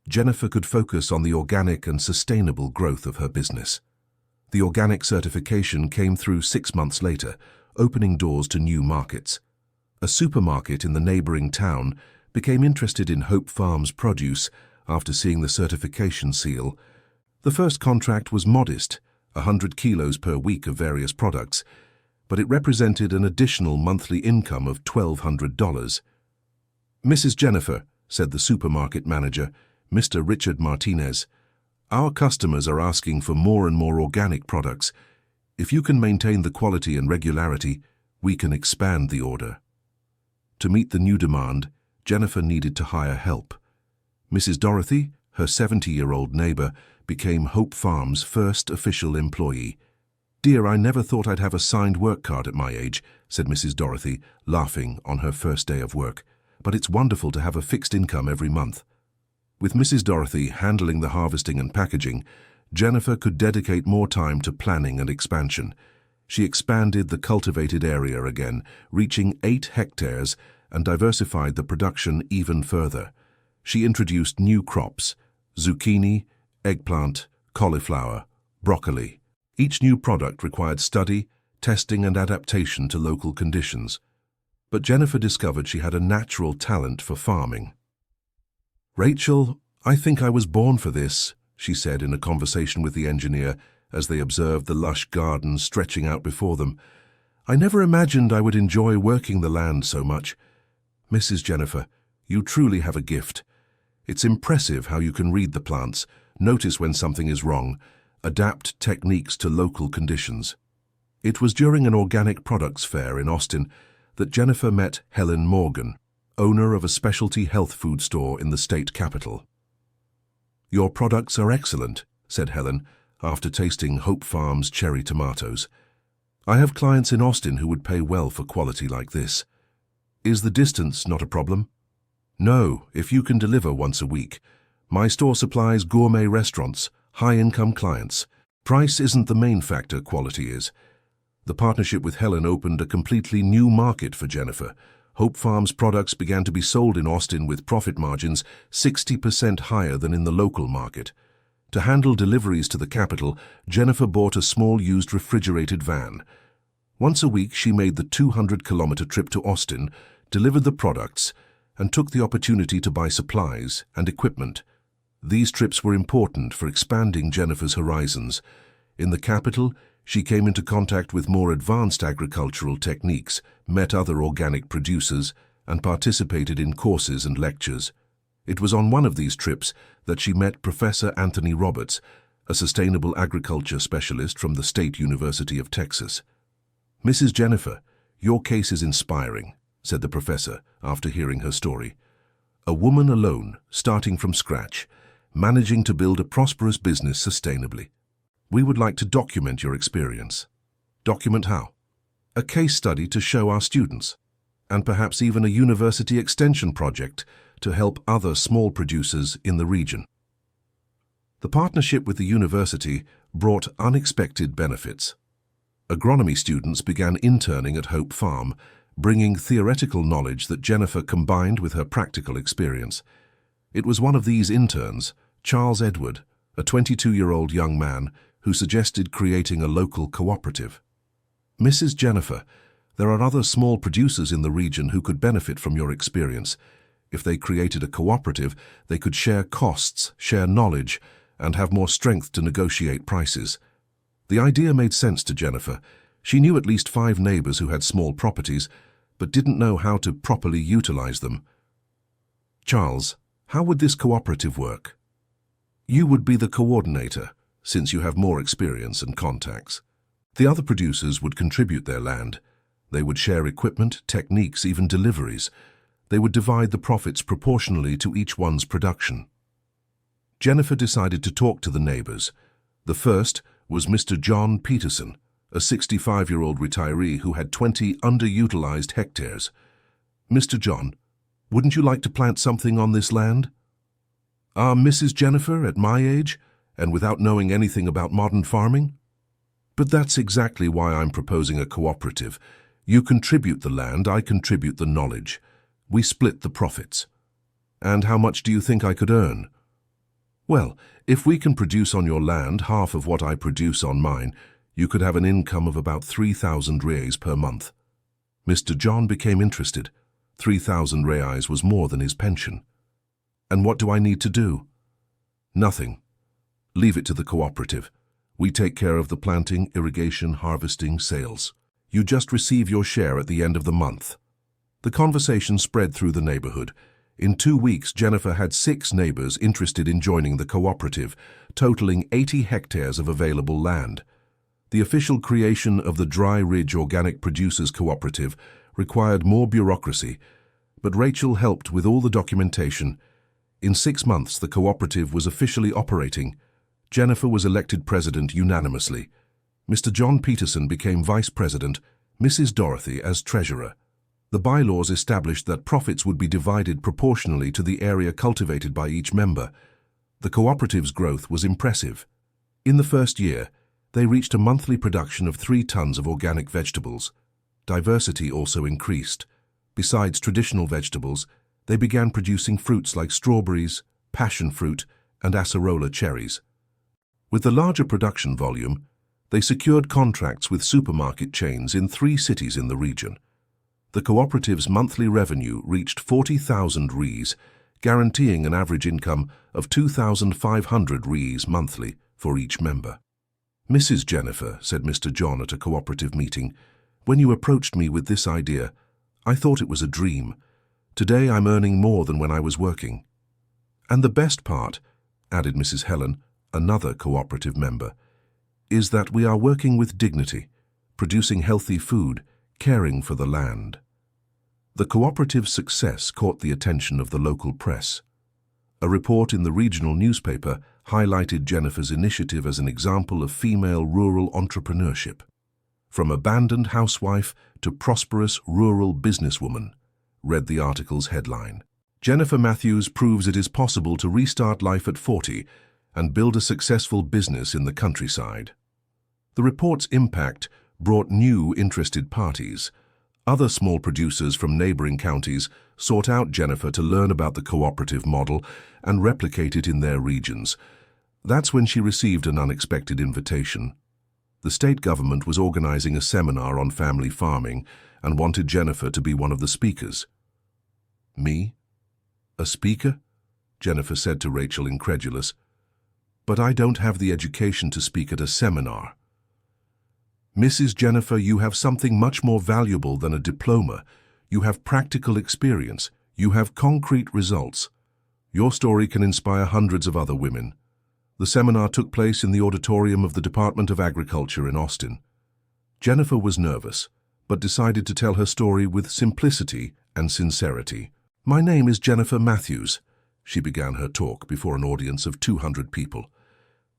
Jennifer could focus on the organic and sustainable growth of her business. The organic certification came through 6 months later, opening doors to new markets. A supermarket in the neighboring town became interested in Hope Farms produce after seeing the certification seal. The first contract was modest, 100 kilos per week of various products, but it represented an additional monthly income of $1,200. Mrs. Jennifer, said the supermarket manager, Mr. Richard Martinez, our customers are asking for more and more organic products. If you can maintain the quality and regularity, we can expand the order. To meet the new demand, Jennifer needed to hire help. Mrs. Dorothy, her 70-year-old neighbor, became Hope Farms' first official employee. Dear, I never thought I'd have a signed work card at my age, said Mrs. Dorothy, laughing on her first day of work. but it's wonderful to have a fixed income every month. With Mrs. Dorothy handling the harvesting and packaging, Jennifer could dedicate more time to planning and expansion. She expanded the cultivated area again, reaching 8 hectares, and diversified the production even further. She introduced new crops: zucchini, eggplant, cauliflower, broccoli. Each new product required study, testing, and adaptation to local conditions. But Jennifer discovered she had a natural talent for farming. "Rachel, I think I was born for this," she said in a conversation with the engineer as they observed the lush garden stretching out before them. "I never imagined I would enjoy working the land so much. Mrs. Jennifer, you truly have a gift. It's impressive how you can read the plants, notice when something is wrong, adapt techniques to local conditions." It was during an organic products fair in Austin that Jennifer met Helen Morgan, owner of a specialty health food store in the state capital. "Your products are excellent," said Helen, after tasting Hope Farm's cherry tomatoes. "I have clients in Austin who would pay well for quality like this. Is the distance not a problem?" "No, if you can deliver once a week. My store supplies gourmet restaurants, high-income clients. Price isn't the main factor, quality is." The partnership with Helen opened a completely new market for Jennifer. Hope Farm's products began to be sold in Austin with profit margins 60% higher than in the local market. To handle deliveries to the capital, Jennifer bought a small used refrigerated van. Once a week, she made the 200-kilometer trip to Austin, delivered the products, and took the opportunity to buy supplies and equipment. These trips were important for expanding Jennifer's horizons. In the capital, she came into contact with more advanced agricultural techniques, met other organic producers, and participated in courses and lectures. It was on one of these trips that she met Professor Anthony Roberts, a sustainable agriculture specialist from the State University of Texas. "Mrs. Jennifer, your case is inspiring," said the professor after hearing her story. "A woman alone, starting from scratch, managing to build a prosperous business sustainably. We would like to document your experience." "Document how?" "A case study to show our students, and perhaps even a university extension project to help other small producers in the region." The partnership with the university brought unexpected benefits. Agronomy students began interning at Hope Farm, bringing theoretical knowledge that Jennifer combined with her practical experience. It was one of these interns, Charles Edward, a 22-year-old young man, who suggested creating a local cooperative. "Mrs. Jennifer, there are other small producers in the region who could benefit from your experience. If they created a cooperative, they could share costs, share knowledge, and have more strength to negotiate prices." The idea made sense to Jennifer. She knew at least 5 neighbors who had small properties, but didn't know how to properly utilize them. "Charles, how would this cooperative work?" "You would be the coordinator, since you have more experience and contacts. The other producers would contribute their land. They would share equipment, techniques, even deliveries. They would divide the profits proportionally to each one's production." Jennifer decided to talk to the neighbors. The first was Mr. John Peterson, a 65-year-old retiree who had 20 underutilized hectares. "Mr. John, wouldn't you like to plant something on this land?" Mrs. Jennifer, at my age, and without knowing anything about modern farming?" "But that's exactly why I'm proposing a cooperative. You contribute the land, I contribute the knowledge. We split the profits." "And how much do you think I could earn?" "Well, if we can produce on your land half of what I produce on mine, you could have an income of about 3,000 reais per month." Mr. John became interested. 3,000 reais was more than his pension. "And what do I need to do?" "Nothing. Leave it to the cooperative. We take care of the planting, irrigation, harvesting, sales. You just receive your share at the end of the month." The conversation spread through the neighborhood. In 2 weeks, Jennifer had 6 neighbors interested in joining the cooperative, totaling 80 hectares of available land. The official creation of the Dry Ridge Organic Producers Cooperative required more bureaucracy, but Rachel helped with all the documentation. In 6 months, the cooperative was officially operating. Jennifer was elected president unanimously. Mr. John Peterson became vice president, Mrs. Dorothy as treasurer. The bylaws established that profits would be divided proportionally to the area cultivated by each member. The cooperative's growth was impressive. In the first year, they reached a monthly production of 3 tons of organic vegetables. Diversity also increased. Besides traditional vegetables, they began producing fruits like strawberries, passion fruit, and acerola cherries. With the larger production volume, they secured contracts with supermarket chains in 3 cities in the region. The cooperative's monthly revenue reached 40,000 reais, guaranteeing an average income of 2,500 reais monthly for each member. "Mrs. Jennifer," said Mr. John at a cooperative meeting, "when you approached me with this idea, I thought it was a dream. Today I'm earning more than when I was working. And the best part," added Mrs. Helen, another cooperative member, "is that we are working with dignity, producing healthy food, caring for the land." The cooperative's success caught the attention of the local press. A report in the regional newspaper highlighted Jennifer's initiative as an example of female rural entrepreneurship. "From abandoned housewife to prosperous rural businesswoman," read the article's headline. "Jennifer Matthews proves it is possible to restart life at 40 and build a successful business in the countryside." The report's impact brought new interested parties. Other small producers from neighboring counties sought out Jennifer to learn about the cooperative model and replicate it in their regions. That's when she received an unexpected invitation. The state government was organizing a seminar on family farming and wanted Jennifer to be one of the speakers. "Me? A speaker?" Jennifer said to Rachel, incredulous. "But I don't have the education to speak at a seminar." "Mrs. Jennifer, you have something much more valuable than a diploma. You have practical experience. You have concrete results. Your story can inspire hundreds of other women." The seminar took place in the auditorium of the Department of Agriculture in Austin. Jennifer was nervous, but decided to tell her story with simplicity and sincerity. "My name is Jennifer Matthews," she began her talk before an audience of 200 people.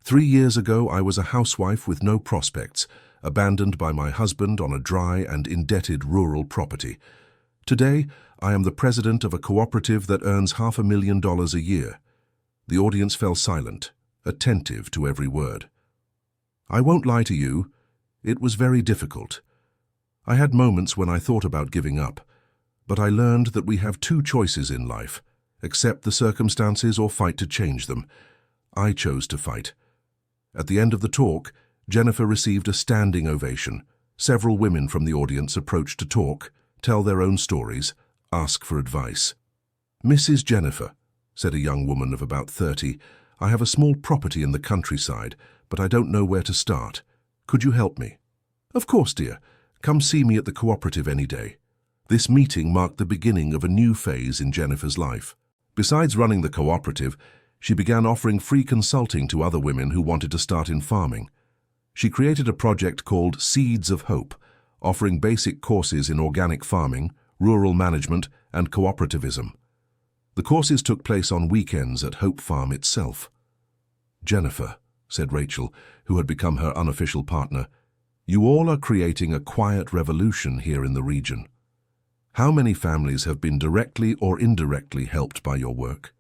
3 years ago, I was a housewife with no prospects, abandoned by my husband on a dry and indebted rural property. Today, I am the president of a cooperative that earns $500,000 a year. The audience fell silent, attentive to every word. "I won't lie to you, it was very difficult. I had moments when I thought about giving up, but I learned that we have 2 choices in life: accept the circumstances or fight to change them. I chose to fight." At the end of the talk, Jennifer received a standing ovation. Several women from the audience approached to talk, tell their own stories, ask for advice. "Mrs. Jennifer," said a young woman of about 30, "I have a small property in the countryside, but I don't know where to start. Could you help me?" "Of course, dear. Come see me at the cooperative any day." This meeting marked the beginning of a new phase in Jennifer's life. Besides running the cooperative, she began offering free consulting to other women who wanted to start in farming. She created a project called Seeds of Hope, offering basic courses in organic farming, rural management, and cooperativism. The courses took place on weekends at Hope Farm itself. "Jennifer," said Rachel, who had become her unofficial partner, "you all are creating a quiet revolution here in the region. How many families have been directly or indirectly helped by your work?"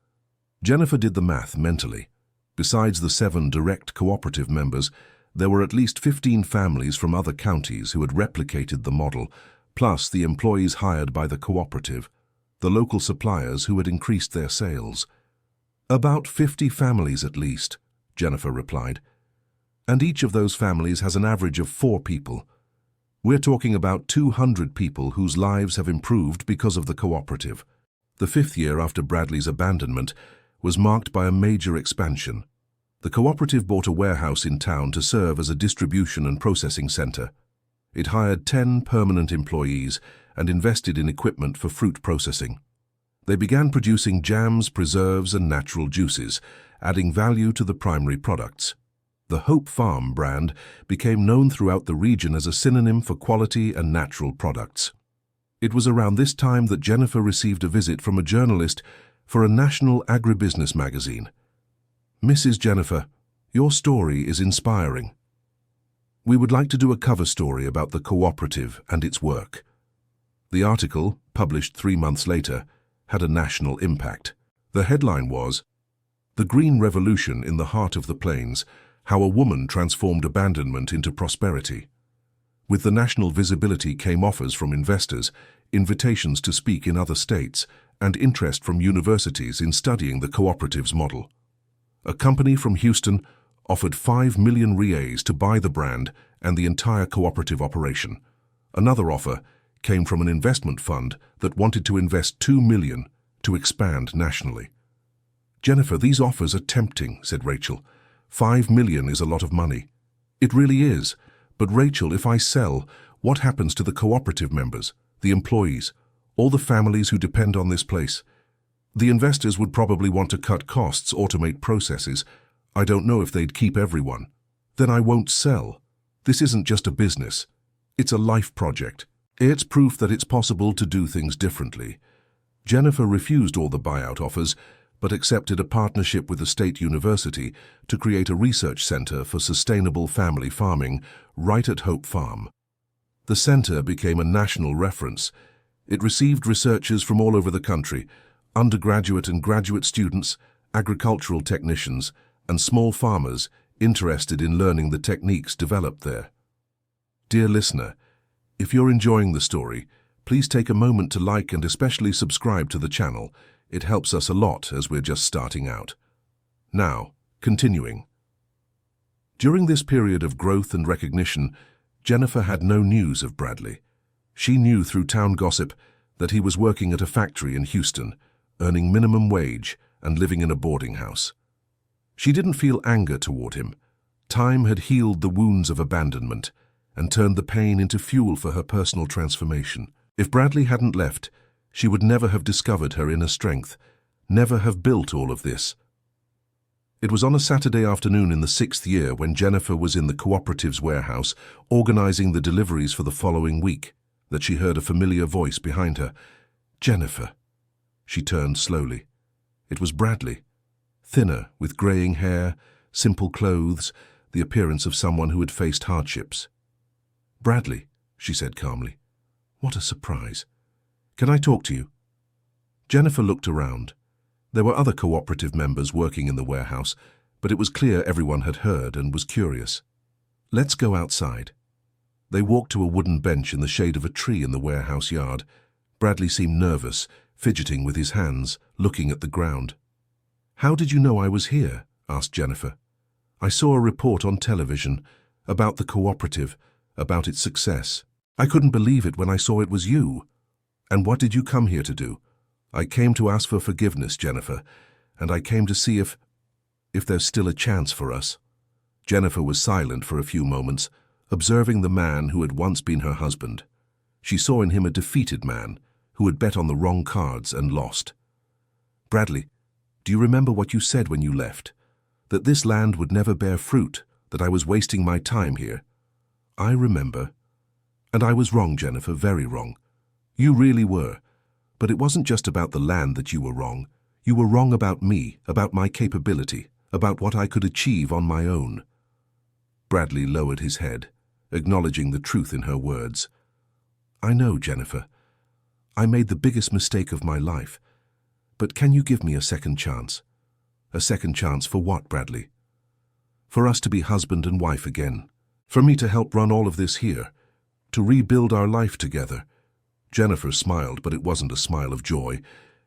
Jennifer did the math mentally. Besides the 7 direct cooperative members, there were at least 15 families from other counties who had replicated the model, plus the employees hired by the cooperative, the local suppliers who had increased their sales. "About 50 families at least," Jennifer replied. "And each of those families has an average of 4 people. We're talking about 200 people whose lives have improved because of the cooperative." The 5th year after Bradley's abandonment was marked by a major expansion. The cooperative bought a warehouse in town to serve as a distribution and processing center. It hired 10 permanent employees and invested in equipment for fruit processing. They began producing jams, preserves, and natural juices, adding value to the primary products. The Hope Farm brand became known throughout the region as a synonym for quality and natural products. It was around this time that Jennifer received a visit from a journalist for a national agribusiness magazine. "Mrs. Jennifer, your story is inspiring. We would like to do a cover story about the cooperative and its work." The article, published 3 months later, had a national impact. The headline was, "The Green Revolution in the Heart of the Plains, How a Woman Transformed Abandonment into Prosperity." With the national visibility came offers from investors, invitations to speak in other states, and interest from universities in studying the cooperatives model. A company from Houston offered 5 million reais to buy the brand and the entire cooperative operation. Another offer came from an investment fund that wanted to invest 2 million to expand nationally. "Jennifer, these offers are tempting," said Rachel. 5 million is a lot of money. It really is. But Rachel, if I sell, what happens to the cooperative members, the employees, all the families who depend on this place? The investors would probably want to cut costs, automate processes. I don't know if they'd keep everyone. Then I won't sell. This isn't just a business. It's a life project. It's proof that it's possible to do things differently. Jennifer refused all the buyout offers, but accepted a partnership with a state university to create a research center for sustainable family farming right at Hope Farm. The center became a national reference. It received researchers from all over the country, undergraduate and graduate students, agricultural technicians, and small farmers interested in learning the techniques developed there. Dear listener, if you're enjoying the story, please take a moment to like and especially subscribe to the channel. It helps us a lot as we're just starting out. Now, continuing. During this period of growth and recognition, Jennifer had no news of Bradley. She knew through town gossip that he was working at a factory in Houston, earning minimum wage and living in a boarding house. She didn't feel anger toward him. Time had healed the wounds of abandonment and turned the pain into fuel for her personal transformation. If Bradley hadn't left, she would never have discovered her inner strength, never have built all of this. It was on a Saturday afternoon in the 6th year when Jennifer was in the cooperative's warehouse, organizing the deliveries for the following week, that she heard a familiar voice behind her. "Jennifer." She turned slowly. It was Bradley, thinner, with graying hair, simple clothes, the appearance of someone who had faced hardships. "Bradley," she said calmly. "What a surprise. Can I talk to you?" Jennifer looked around. There were other cooperative members working in the warehouse, but it was clear everyone had heard and was curious. "Let's go outside." They walked to a wooden bench in the shade of a tree in the warehouse yard. Bradley seemed nervous, fidgeting with his hands, looking at the ground. "How did you know I was here?" asked Jennifer. "I saw a report on television about the cooperative, about its success. I couldn't believe it when I saw it was you." "And what did you come here to do?" "I came to ask for forgiveness, Jennifer, and I came to see if there's still a chance for us." Jennifer was silent for a few moments, observing the man who had once been her husband. She saw in him a defeated man who had bet on the wrong cards and lost. "Bradley, do you remember what you said when you left? That this land would never bear fruit, that I was wasting my time here?" "I remember. And I was wrong, Jennifer, very wrong. You really were. But it wasn't just about the land that you were wrong. You were wrong about me, about my capability, about what I could achieve on my own." Bradley lowered his head, acknowledging the truth in her words. "I know, Jennifer. I made the biggest mistake of my life. But can you give me a second chance?" "A second chance for what, Bradley?" "For us to be husband and wife again. For me to help run all of this here. To rebuild our life together." Jennifer smiled, but it wasn't a smile of joy.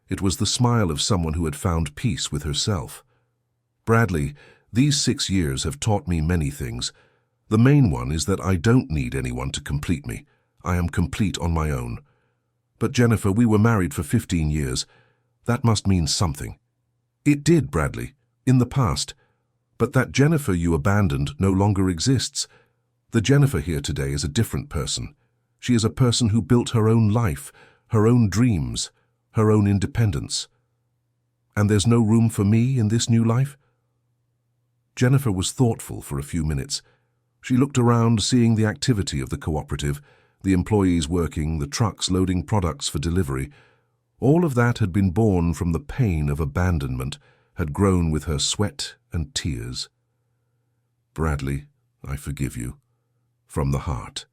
It was the smile of someone who had found peace with herself. "Bradley, these 6 years have taught me many things. The main one is that I don't need anyone to complete me. I am complete on my own. But Jennifer, we were married for 15 years. That must mean something." "It did, Bradley, in the past. But that Jennifer you abandoned no longer exists. The Jennifer here today is a different person. She is a person who built her own life, her own dreams, her own independence. And there's no room for me in this new life?" Jennifer was thoughtful for a few minutes. She looked around, seeing the activity of the cooperative, the employees working, the trucks loading products for delivery. All of that had been born from the pain of abandonment, had grown with her sweat and tears. "Bradley, I forgive you. From the heart.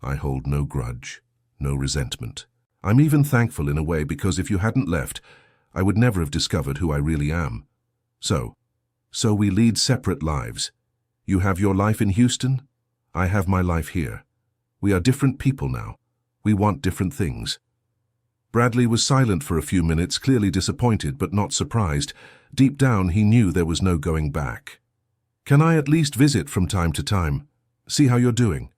I hold no grudge, no resentment." I'm even thankful in a way because if you hadn't left, I would never have discovered who I really am. So we lead separate lives. You have your life in Houston, I have my life here. We are different people now. We want different things. Bradley was silent for a few minutes, clearly disappointed but not surprised. Deep down, he knew there was no going back. Can I at least visit from time to time? See how you're doing?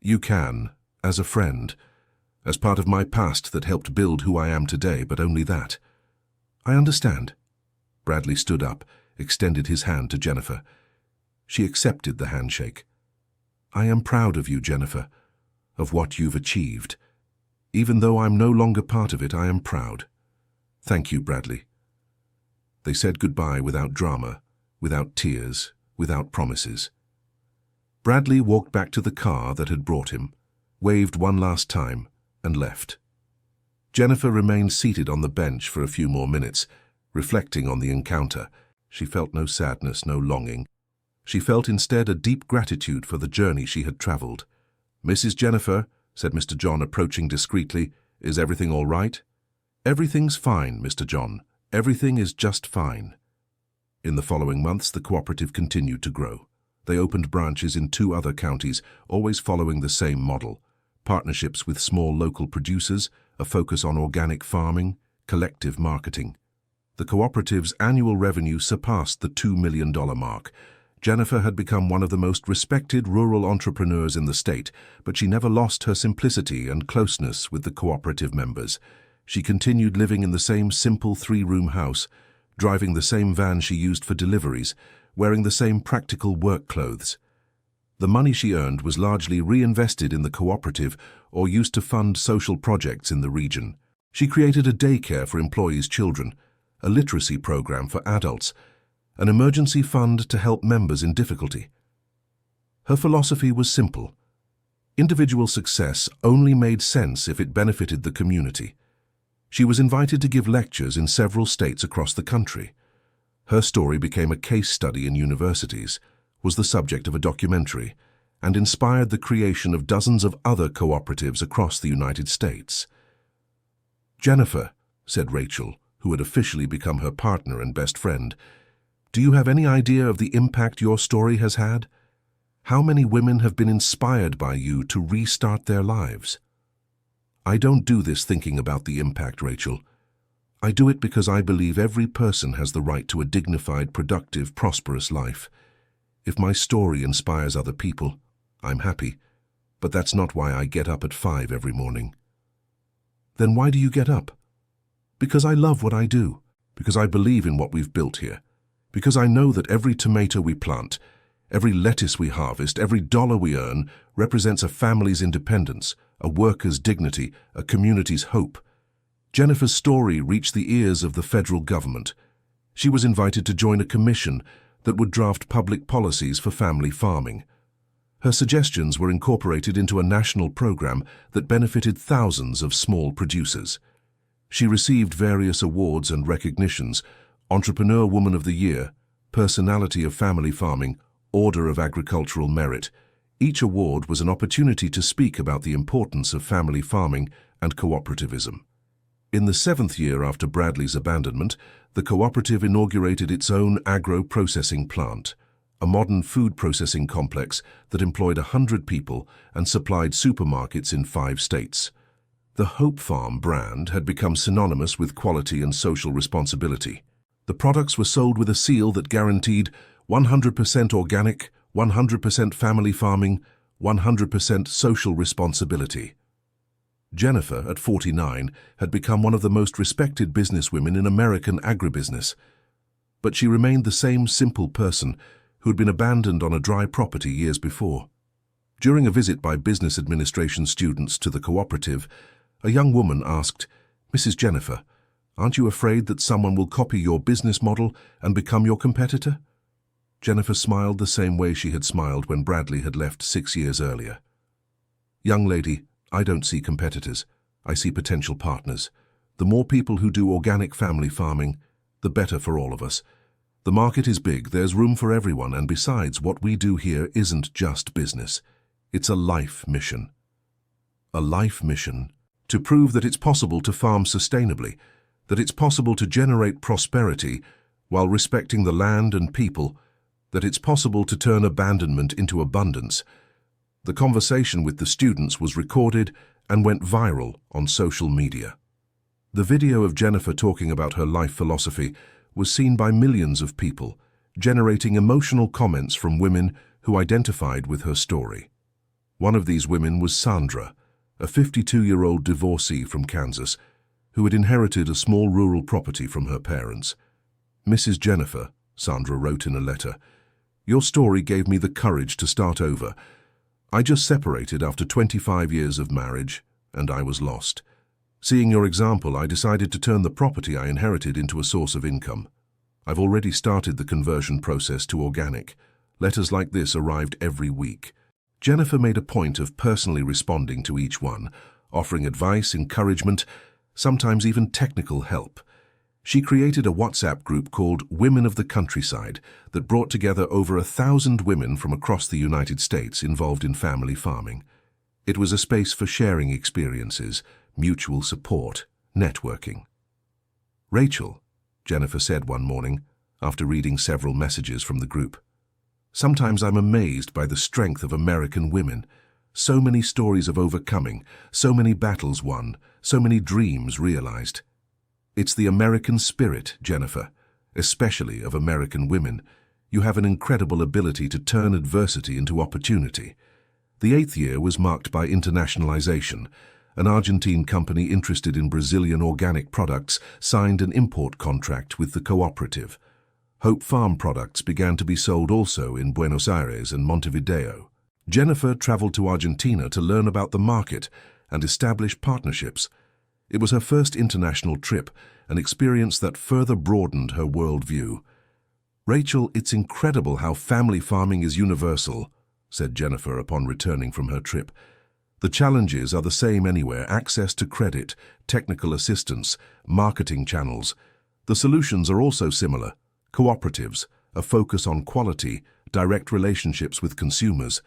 You can, as a friend, as part of my past that helped build who I am today, but only that. I understand. Bradley stood up, extended his hand to Jennifer. She accepted the handshake. I am proud of you, Jennifer, of what you've achieved. Even though I'm no longer part of it, I am proud. Thank you, Bradley. They said goodbye without drama, without tears, without promises. Bradley walked back to the car that had brought him, waved one last time, and left. Jennifer remained seated on the bench for a few more minutes, reflecting on the encounter. She felt no sadness, no longing. She felt instead a deep gratitude for the journey she had traveled. Mrs. Jennifer, said Mr. John, approaching discreetly, is everything all right? Everything's fine, Mr. John. Everything is just fine. In the following months, the cooperative continued to grow. They opened branches in 2 other counties, always following the same model. Partnerships with small local producers, a focus on organic farming, collective marketing. The cooperative's annual revenue surpassed the $2 million mark. Jennifer had become one of the most respected rural entrepreneurs in the state, but she never lost her simplicity and closeness with the cooperative members. She continued living in the same simple 3-room house, driving the same van she used for deliveries, wearing the same practical work clothes. The money she earned was largely reinvested in the cooperative or used to fund social projects in the region. She created a daycare for employees' children, a literacy program for adults, an emergency fund to help members in difficulty. Her philosophy was simple. Individual success only made sense if it benefited the community. She was invited to give lectures in several states across the country. Her story became a case study in universities, was the subject of a documentary, and inspired the creation of dozens of other cooperatives across the United States. Jennifer, said Rachel, who had officially become her partner and best friend, do you have any idea of the impact your story has had? How many women have been inspired by you to restart their lives? I don't do this thinking about the impact, Rachel. I do it because I believe every person has the right to a dignified, productive, prosperous life. If my story inspires other people, I'm happy, but that's not why I get up at 5 every morning. Then why do you get up? Because I love what I do, because I believe in what we've built here, because I know that every tomato we plant, every lettuce we harvest, every dollar we earn represents a family's independence, a worker's dignity, a community's hope. Jennifer's story reached the ears of the federal government. She was invited to join a commission that would draft public policies for family farming. Her suggestions were incorporated into a national program that benefited thousands of small producers. She received various awards and recognitions: Entrepreneur Woman of the Year, Personality of Family Farming, Order of Agricultural Merit. Each award was an opportunity to speak about the importance of family farming and cooperativism. In the 7th year after Bradley's abandonment, the cooperative inaugurated its own agro-processing plant, a modern food processing complex that employed 100 people and supplied supermarkets in 5 states. The Hope Farm brand had become synonymous with quality and social responsibility. The products were sold with a seal that guaranteed 100% organic, 100% family farming, 100% social responsibility. Jennifer, at 49, had become one of the most respected businesswomen in American agribusiness. But she remained the same simple person who had been abandoned on a dry property years before. During a visit by business administration students to the cooperative, a young woman asked, "Mrs. Jennifer, aren't you afraid that someone will copy your business model and become your competitor?" Jennifer smiled the same way she had smiled when Bradley had left 6 years earlier. "Young lady, I don't see competitors. I see potential partners. The more people who do organic family farming, the better for all of us. The market is big, there's room for everyone, and besides, what we do here isn't just business. It's a life mission." "A life mission?" to prove that it's possible to farm sustainably, that it's possible to generate prosperity while respecting the land and people, that it's possible to turn abandonment into abundance. The conversation with the students was recorded and went viral on social media. The video of Jennifer talking about her life philosophy was seen by millions of people, generating emotional comments from women who identified with her story. One of these women was Sandra, a 52-year-old divorcee from Kansas, who had inherited a small rural property from her parents. "Mrs. Jennifer," Sandra wrote in a letter, "your story gave me the courage to start over. I just separated after 25 years of marriage, and I was lost. Seeing your example, I decided to turn the property I inherited into a source of income. I've already started the conversion process to organic. Letters like this arrived every week." Jennifer made a point of personally responding to each one, offering advice, encouragement, sometimes even technical help. She created a WhatsApp group called Women of the Countryside that brought together over 1,000 women from across the United States involved in family farming. It was a space for sharing experiences, mutual support, networking. "Rachel," Jennifer said one morning, after reading several messages from the group, "sometimes I'm amazed by the strength of American women. So many stories of overcoming, so many battles won, so many dreams realized. It's the American spirit, Jennifer, especially of American women. You have an incredible ability to turn adversity into opportunity." The 8th year was marked by internationalization. An Argentine company interested in Brazilian organic products signed an import contract with the cooperative. Hope Farm products began to be sold also in Buenos Aires and Montevideo. Jennifer traveled to Argentina to learn about the market and establish partnerships. It was her first international trip, an experience that further broadened her worldview. "Rachel, it's incredible how family farming is universal," said Jennifer upon returning from her trip. "The challenges are the same anywhere: access to credit, technical assistance, marketing channels. The solutions are also similar: cooperatives, a focus on quality, direct relationships with consumers."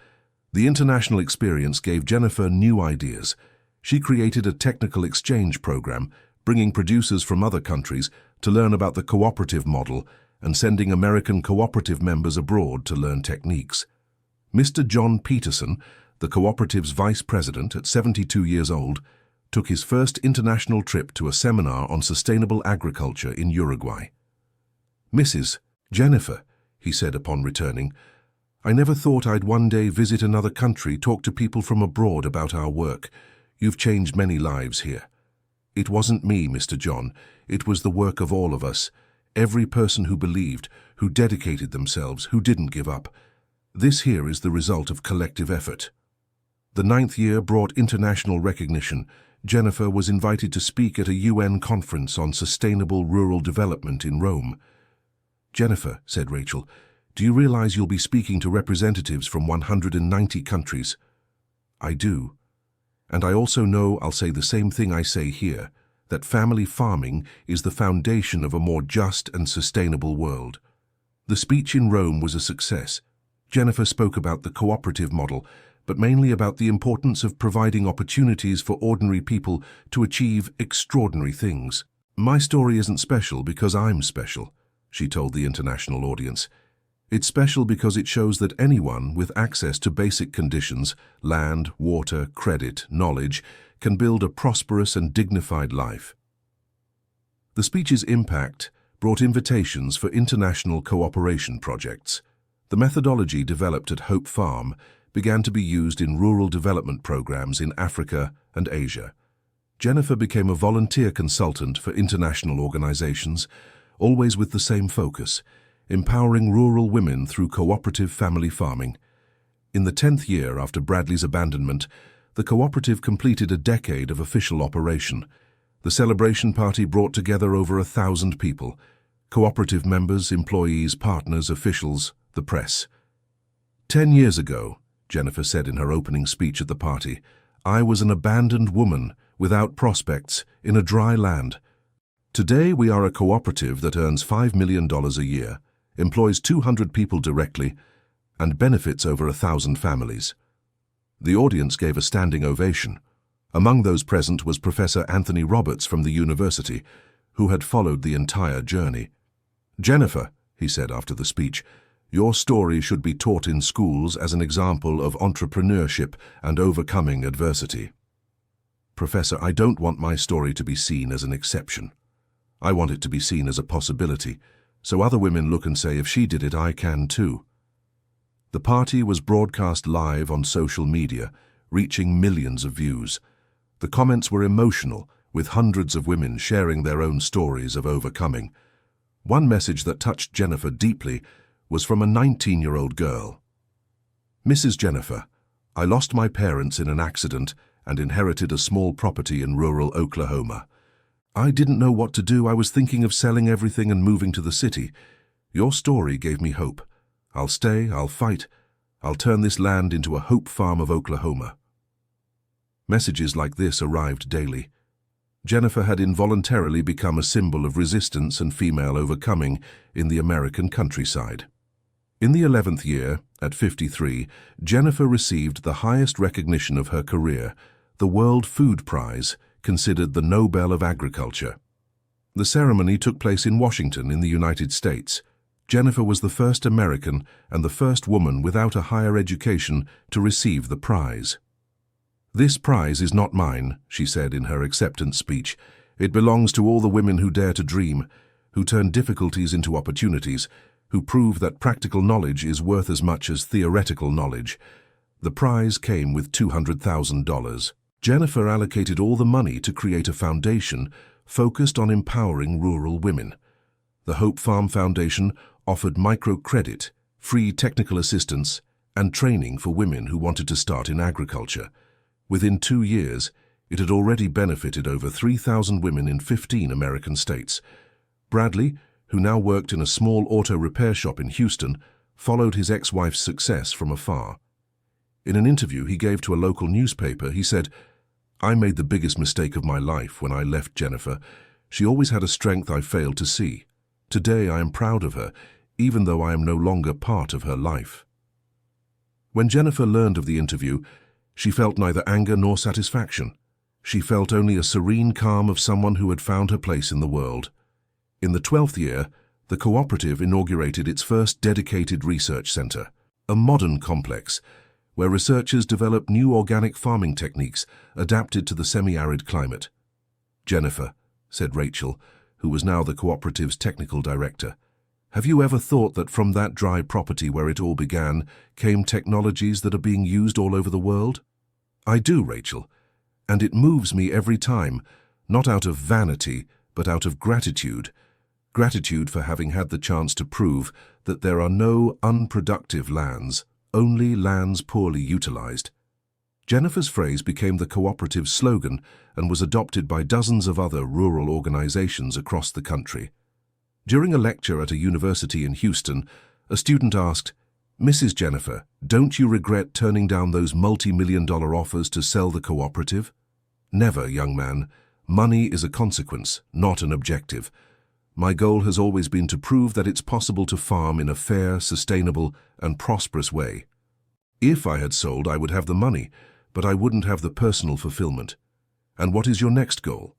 The international experience gave Jennifer new ideas. She created a technical exchange program, bringing producers from other countries to learn about the cooperative model and sending American cooperative members abroad to learn techniques. Mr. John Peterson, the cooperative's vice president at 72 years old, took his first international trip to a seminar on sustainable agriculture in Uruguay. "Mrs. Jennifer," he said upon returning, "I never thought I'd one day visit another country, talk to people from abroad about our work. You've changed many lives here." "It wasn't me, Mr. John. It was the work of all of us. Every person who believed, who dedicated themselves, who didn't give up. This here is the result of collective effort." The 9th year brought international recognition. Jennifer was invited to speak at a UN conference on sustainable rural development in Rome. "Jennifer," said Rachel, "do you realize you'll be speaking to representatives from 190 countries?" "I do. And I also know I'll say the same thing I say here, that family farming is the foundation of a more just and sustainable world." The speech in Rome was a success. Jennifer spoke about the cooperative model, but mainly about the importance of providing opportunities for ordinary people to achieve extraordinary things. "My story isn't special because I'm special," she told the international audience. "It's special because it shows that anyone with access to basic conditions, land, water, credit, knowledge, can build a prosperous and dignified life." The speech's impact brought invitations for international cooperation projects. The methodology developed at Hope Farm began to be used in rural development programs in Africa and Asia. Jennifer became a volunteer consultant for international organizations, always with the same focus: empowering rural women through cooperative family farming. In the 10th year after Bradley's abandonment, the cooperative completed a decade of official operation. The celebration party brought together over 1,000 people: cooperative members, employees, partners, officials, the press. 10 years ago, Jennifer said in her opening speech at the party, I was an abandoned woman without prospects in a dry land. Today we are a cooperative that earns $5 million a year, employs 200 people directly, and benefits over 1,000 families. The audience gave a standing ovation. Among those present was Professor Anthony Roberts from the university, who had followed the entire journey. "Jennifer," he said after the speech, "your story should be taught in schools as an example of entrepreneurship and overcoming adversity." "Professor, I don't want my story to be seen as an exception. I want it to be seen as a possibility, so other women look and say, if she did it, I can too." The party was broadcast live on social media, reaching millions of views. The comments were emotional, with hundreds of women sharing their own stories of overcoming. One message that touched Jennifer deeply was from a 19-year-old girl. "Mrs. Jennifer, I lost my parents in an accident and inherited a small property in rural Oklahoma. I didn't know what to do. I was thinking of selling everything and moving to the city. Your story gave me hope. I'll stay, I'll fight. I'll turn this land into a hope farm of Oklahoma." Messages like this arrived daily. Jennifer had involuntarily become a symbol of resistance and female overcoming in the American countryside. In the 11th year, at 53, Jennifer received the highest recognition of her career, the World Food Prize, considered the Nobel of Agriculture. The ceremony took place in Washington in the United States. Jennifer was the first American and the first woman without a higher education to receive the prize. "This prize is not mine," she said in her acceptance speech. "It belongs to all the women who dare to dream, who turn difficulties into opportunities, who prove that practical knowledge is worth as much as theoretical knowledge." The prize came with $200,000. Jennifer allocated all the money to create a foundation focused on empowering rural women. The Hope Farm Foundation offered microcredit, free technical assistance, and training for women who wanted to start in agriculture. Within 2 years, it had already benefited over 3,000 women in 15 American states. Bradley, who now worked in a small auto repair shop in Houston, followed his ex-wife's success from afar. In an interview he gave to a local newspaper, he said, "I made the biggest mistake of my life when I left Jennifer. She always had a strength I failed to see. Today I am proud of her, even though I am no longer part of her life." When Jennifer learned of the interview, she felt neither anger nor satisfaction. She felt only a serene calm of someone who had found her place in the world. In the 12th year, the cooperative inaugurated its first dedicated research center, a modern complex, where researchers developed new organic farming techniques adapted to the semi-arid climate. "Jennifer," said Rachel, who was now the cooperative's technical director, "have you ever thought that from that dry property where it all began came technologies that are being used all over the world?" "I do, Rachel, and it moves me every time, not out of vanity, but out of gratitude. Gratitude for having had the chance to prove that there are no unproductive lands, only lands poorly utilized." Jennifer's phrase became the cooperative's slogan and was adopted by dozens of other rural organizations across the country. During a lecture at a university in Houston, a student asked, "Mrs. Jennifer, don't you regret turning down those multi-million-dollar offers to sell the cooperative?" "Never, young man. Money is a consequence, not an objective. My goal has always been to prove that it's possible to farm in a fair, sustainable, and prosperous way. If I had sold, I would have the money, but I wouldn't have the personal fulfillment." "And what is your next goal?"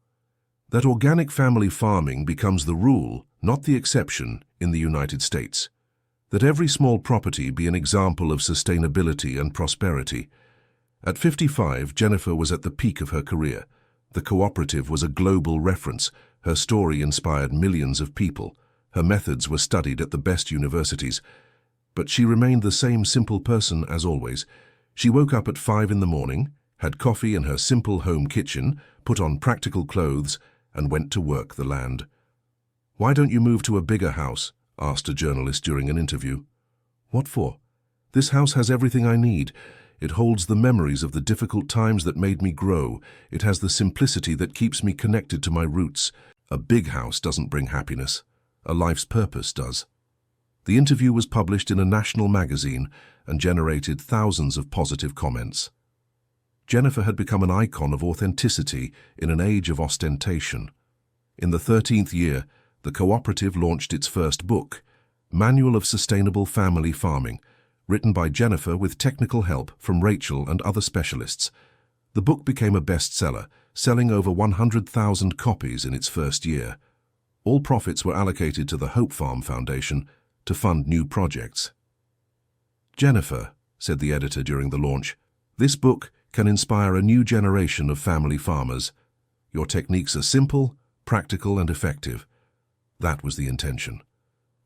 "That organic family farming becomes the rule, not the exception, in the United States. That every small property be an example of sustainability and prosperity." At 55, Jennifer was at the peak of her career. The cooperative was a global reference. Her story inspired millions of people. Her methods were studied at the best universities. But she remained the same simple person as always. She woke up at 5 in the morning, had coffee in her simple home kitchen, put on practical clothes, and went to work the land. "Why don't you move to a bigger house?" asked a journalist during an interview. "What for? This house has everything I need. It holds the memories of the difficult times that made me grow. It has the simplicity that keeps me connected to my roots. A big house doesn't bring happiness. A life's purpose does." The interview was published in a national magazine and generated thousands of positive comments. Jennifer had become an icon of authenticity in an age of ostentation. In the 13th year, the cooperative launched its first book, Manual of Sustainable Family Farming, written by Jennifer with technical help from Rachel and other specialists. The book became a bestseller, selling over 100,000 copies in its first year. All profits were allocated to the Hope Farm Foundation to fund new projects. "Jennifer," said the editor during the launch, "this book can inspire a new generation of family farmers. Your techniques are simple, practical, and effective." That was the intention.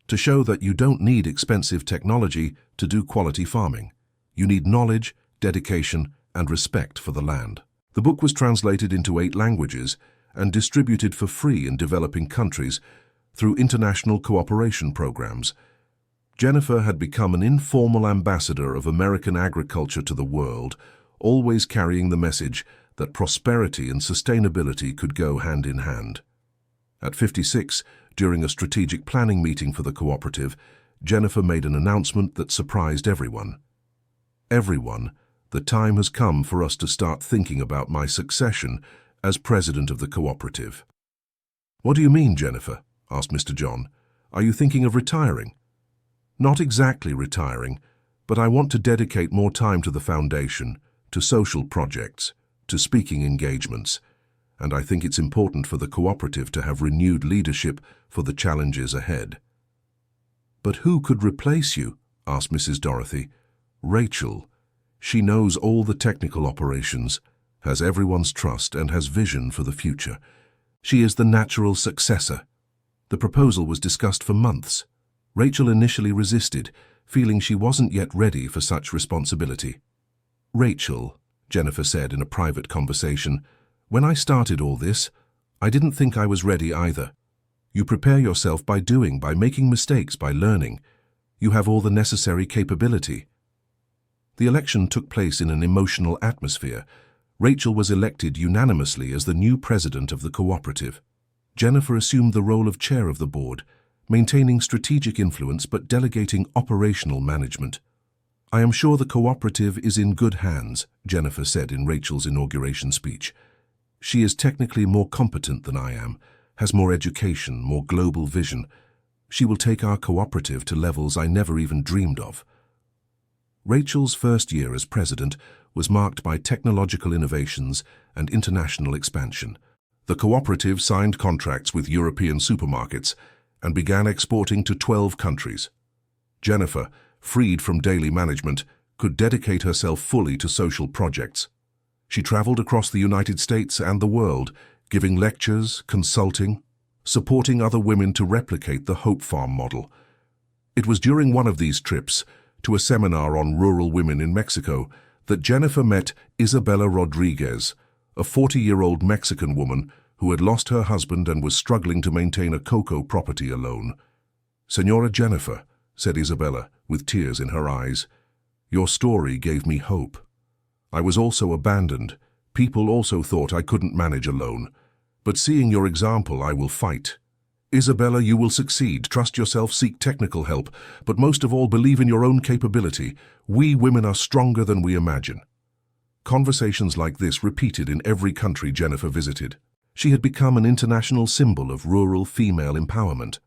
To show that you don't need expensive technology to do quality farming. You need knowledge, dedication, and respect for the land. The book was translated into 8 languages and distributed for free in developing countries through international cooperation programs. Jennifer had become an informal ambassador of American agriculture to the world, always carrying the message that prosperity and sustainability could go hand in hand. At 56, during a strategic planning meeting for the cooperative, Jennifer made an announcement that surprised everyone. "Everyone, the time has come for us to start thinking about my succession as president of the cooperative." "What do you mean, Jennifer?" asked Mr. John. "Are you thinking of retiring?" "Not exactly retiring, but I want to dedicate more time to the foundation, to social projects, to speaking engagements, and I think it's important for the cooperative to have renewed leadership for the challenges ahead." "But who could replace you?" asked Mrs. Dorothy. "Rachel. She knows all the technical operations, has everyone's trust, and has vision for the future. She is the natural successor." The proposal was discussed for months. Rachel initially resisted, feeling she wasn't yet ready for such responsibility. "Rachel," Jennifer said in a private conversation, "when I started all this, I didn't think I was ready either. You prepare yourself by doing, by making mistakes, by learning. You have all the necessary capability." The election took place in an emotional atmosphere. Rachel was elected unanimously as the new president of the cooperative. Jennifer assumed the role of chair of the board, maintaining strategic influence but delegating operational management. "I am sure the cooperative is in good hands," Jennifer said in Rachel's inauguration speech. "She is technically more competent than I am, has more education, more global vision. She will take our cooperative to levels I never even dreamed of." Rachel's first year as president was marked by technological innovations and international expansion. The cooperative signed contracts with European supermarkets and began exporting to 12 countries. Jennifer, freed from daily management, could dedicate herself fully to social projects. She traveled across the United States and the world, giving lectures, consulting, supporting other women to replicate the Hope Farm model. It was during one of these trips, to a seminar on rural women in Mexico, that Jennifer met Isabella Rodriguez, a 40-year-old Mexican woman who had lost her husband and was struggling to maintain a cocoa property alone. "Senora Jennifer," said Isabella, with tears in her eyes, "your story gave me hope. I was also abandoned. People also thought I couldn't manage alone. But seeing your example, I will fight. Isabella, you will succeed. Trust yourself, seek technical help, but most of all, believe in your own capability. We women are stronger than we imagine." Conversations like this repeated in every country Jennifer visited. She had become an international symbol of rural female empowerment.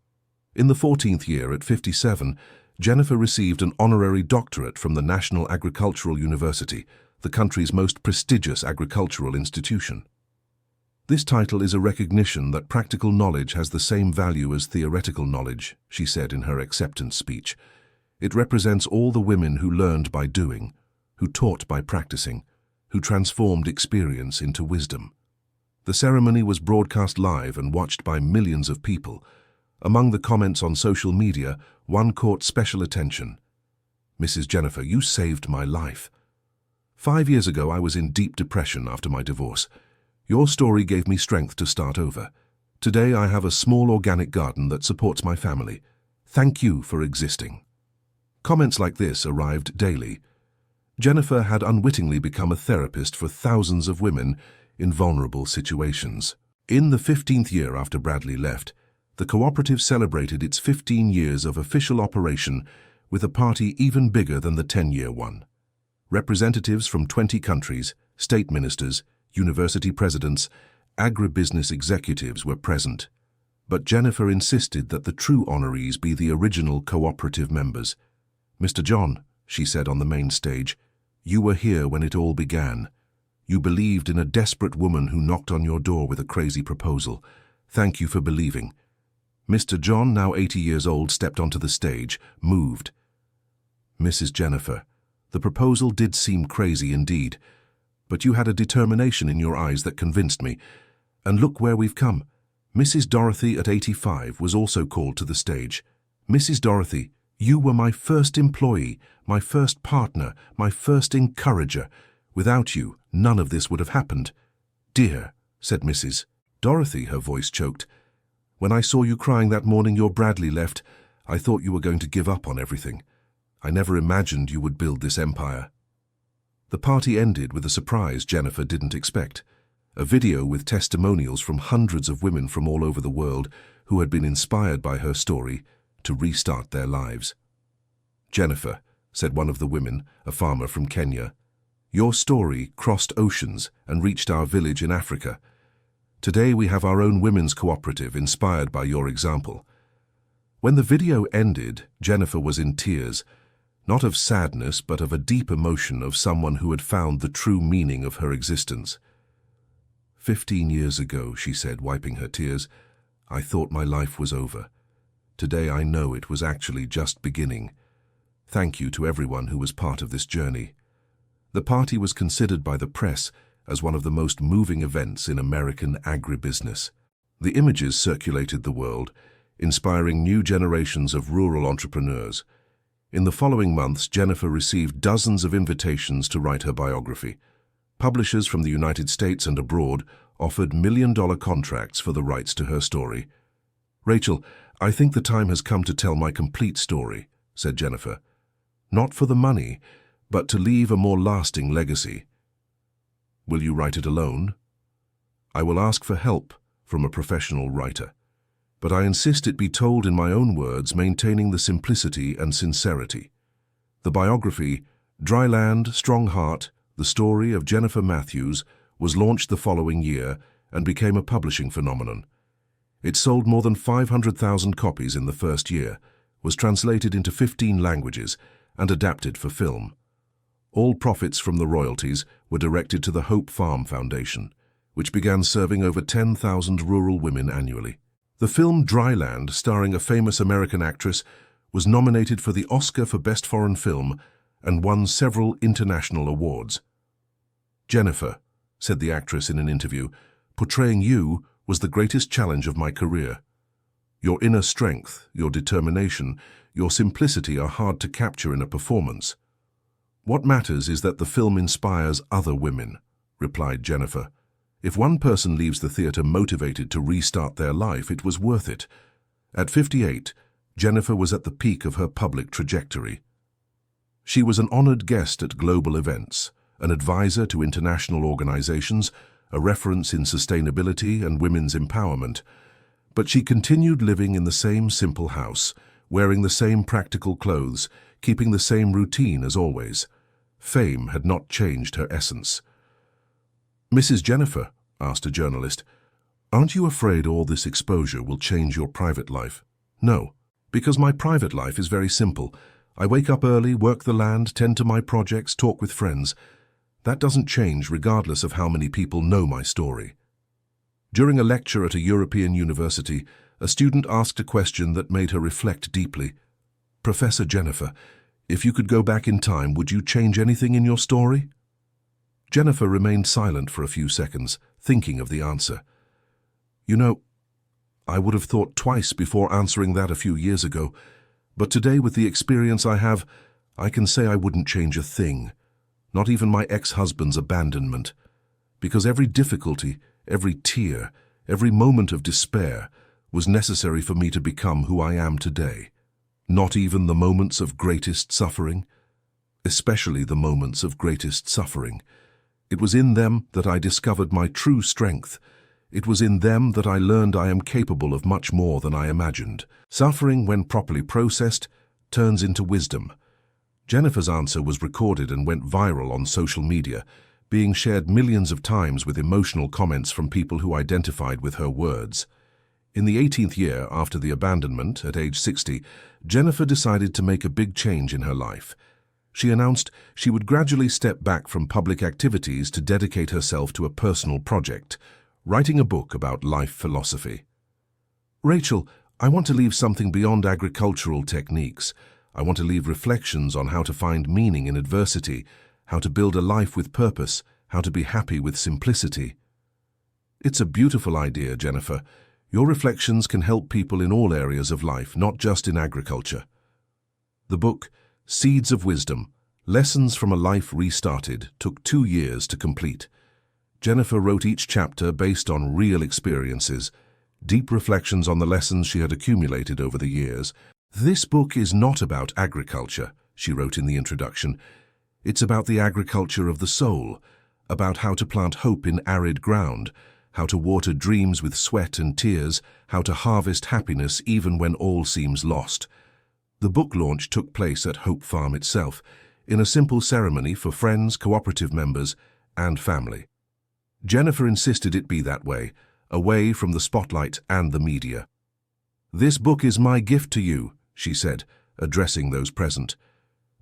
In the 14th year, at 57, Jennifer received an honorary doctorate from the National Agricultural University, the country's most prestigious agricultural institution. "This title is a recognition that practical knowledge has the same value as theoretical knowledge," she said in her acceptance speech. "It represents all the women who learned by doing, who taught by practicing, who transformed experience into wisdom." The ceremony was broadcast live and watched by millions of people. Among the comments on social media, one caught special attention. "Mrs. Jennifer, you saved my life. 5 years ago, I was in deep depression after my divorce. Your story gave me strength to start over. Today, I have a small organic garden that supports my family. Thank you for existing." Comments like this arrived daily. Jennifer had unwittingly become a therapist for thousands of women in vulnerable situations. In the 15th year after Bradley left, the cooperative celebrated its 15 years of official operation with a party even bigger than the 10-year one. Representatives from 20 countries, state ministers, university presidents, agribusiness executives were present. But Jennifer insisted that the true honorees be the original cooperative members. "Mr. John," she said on the main stage, "you were here when it all began. You believed in a desperate woman who knocked on your door with a crazy proposal. Thank you for believing. Mr. John, now 80 years old, stepped onto the stage, moved. Mrs. Jennifer, the proposal did seem crazy indeed, but you had a determination in your eyes that convinced me. And look where we've come. Mrs. Dorothy, at 85, was also called to the stage. Mrs. Dorothy, you were my first employee, my first partner, my first encourager. Without you, none of this would have happened. Dear, said Mrs. Dorothy, her voice choked, when I saw you crying that morning your Bradley left, I thought you were going to give up on everything. I never imagined you would build this empire. The party ended with a surprise Jennifer didn't expect. A video with testimonials from hundreds of women from all over the world who had been inspired by her story to restart their lives. Jennifer, said one of the women, a farmer from Kenya, your story crossed oceans and reached our village in Africa. Today we have our own women's cooperative inspired by your example. When the video ended, Jennifer was in tears, not of sadness but of a deep emotion of someone who had found the true meaning of her existence. 15 years ago, she said, wiping her tears, I thought my life was over. Today I know it was actually just beginning. Thank you to everyone who was part of this journey. The party was considered by the press as one of the most moving events in American agribusiness. The images circulated the world, inspiring new generations of rural entrepreneurs. In the following months, Jennifer received dozens of invitations to write her biography. Publishers from the United States and abroad offered million-dollar contracts for the rights to her story. Rachel, I think the time has come to tell my complete story, said Jennifer. Not for the money, but to leave a more lasting legacy. Will you write it alone? I will ask for help from a professional writer, but I insist it be told in my own words, maintaining the simplicity and sincerity. The biography, Dry Land, Strong Heart, The Story of Jennifer Matthews, was launched the following year and became a publishing phenomenon. It sold more than 500,000 copies in the first year, was translated into 15 languages, and adapted for film. All profits from the royalties were directed to the Hope Farm Foundation, which began serving over 10,000 rural women annually. The film Dry Land, starring a famous American actress, was nominated for the Oscar for Best Foreign Film and won several international awards. Jennifer, said the actress in an interview, portraying you was the greatest challenge of my career. Your inner strength, your determination, your simplicity are hard to capture in a performance. What matters is that the film inspires other women, replied Jennifer. If one person leaves the theatre motivated to restart their life, it was worth it. At 58, Jennifer was at the peak of her public trajectory. She was an honored guest at global events, an advisor to international organizations, a reference in sustainability and women's empowerment. But she continued living in the same simple house, wearing the same practical clothes, keeping the same routine as always. Fame had not changed her essence. Mrs. Jennifer, asked a journalist, aren't you afraid all this exposure will change your private life? No, because my private life is very simple. I wake up early, work the land, tend to my projects, talk with friends. That doesn't change regardless of how many people know my story. During a lecture at a European university, a student asked a question that made her reflect deeply. Professor Jennifer, if you could go back in time, would you change anything in your story? Jennifer remained silent for a few seconds, thinking of the answer. You know, I would have thought twice before answering that a few years ago, but today with the experience I have, I can say I wouldn't change a thing, not even my ex-husband's abandonment, because every difficulty, every tear, every moment of despair was necessary for me to become who I am today. Not even the moments of greatest suffering, especially the moments of greatest suffering. It was in them that I discovered my true strength. It was in them that I learned I am capable of much more than I imagined. Suffering, when properly processed, turns into wisdom. Jennifer's answer was recorded and went viral on social media, being shared millions of times with emotional comments from people who identified with her words. In the 18th year after the abandonment, at age 60, Jennifer decided to make a big change in her life. She announced she would gradually step back from public activities to dedicate herself to a personal project, writing a book about life philosophy. "Rachel, I want to leave something beyond agricultural techniques. I want to leave reflections on how to find meaning in adversity, how to build a life with purpose, how to be happy with simplicity." "It's a beautiful idea, Jennifer. Your reflections can help people in all areas of life, not just in agriculture." The book, Seeds of Wisdom, Lessons from a Life Restarted, took 2 years to complete. Jennifer wrote each chapter based on real experiences, deep reflections on the lessons she had accumulated over the years. "This book is not about agriculture," she wrote in the introduction. "It's about the agriculture of the soul, about how to plant hope in arid ground, how to water dreams with sweat and tears, how to harvest happiness even when all seems lost." The book launch took place at Hope Farm itself, in a simple ceremony for friends, cooperative members, and family. Jennifer insisted it be that way, away from the spotlight and the media. "This book is my gift to you," she said, addressing those present.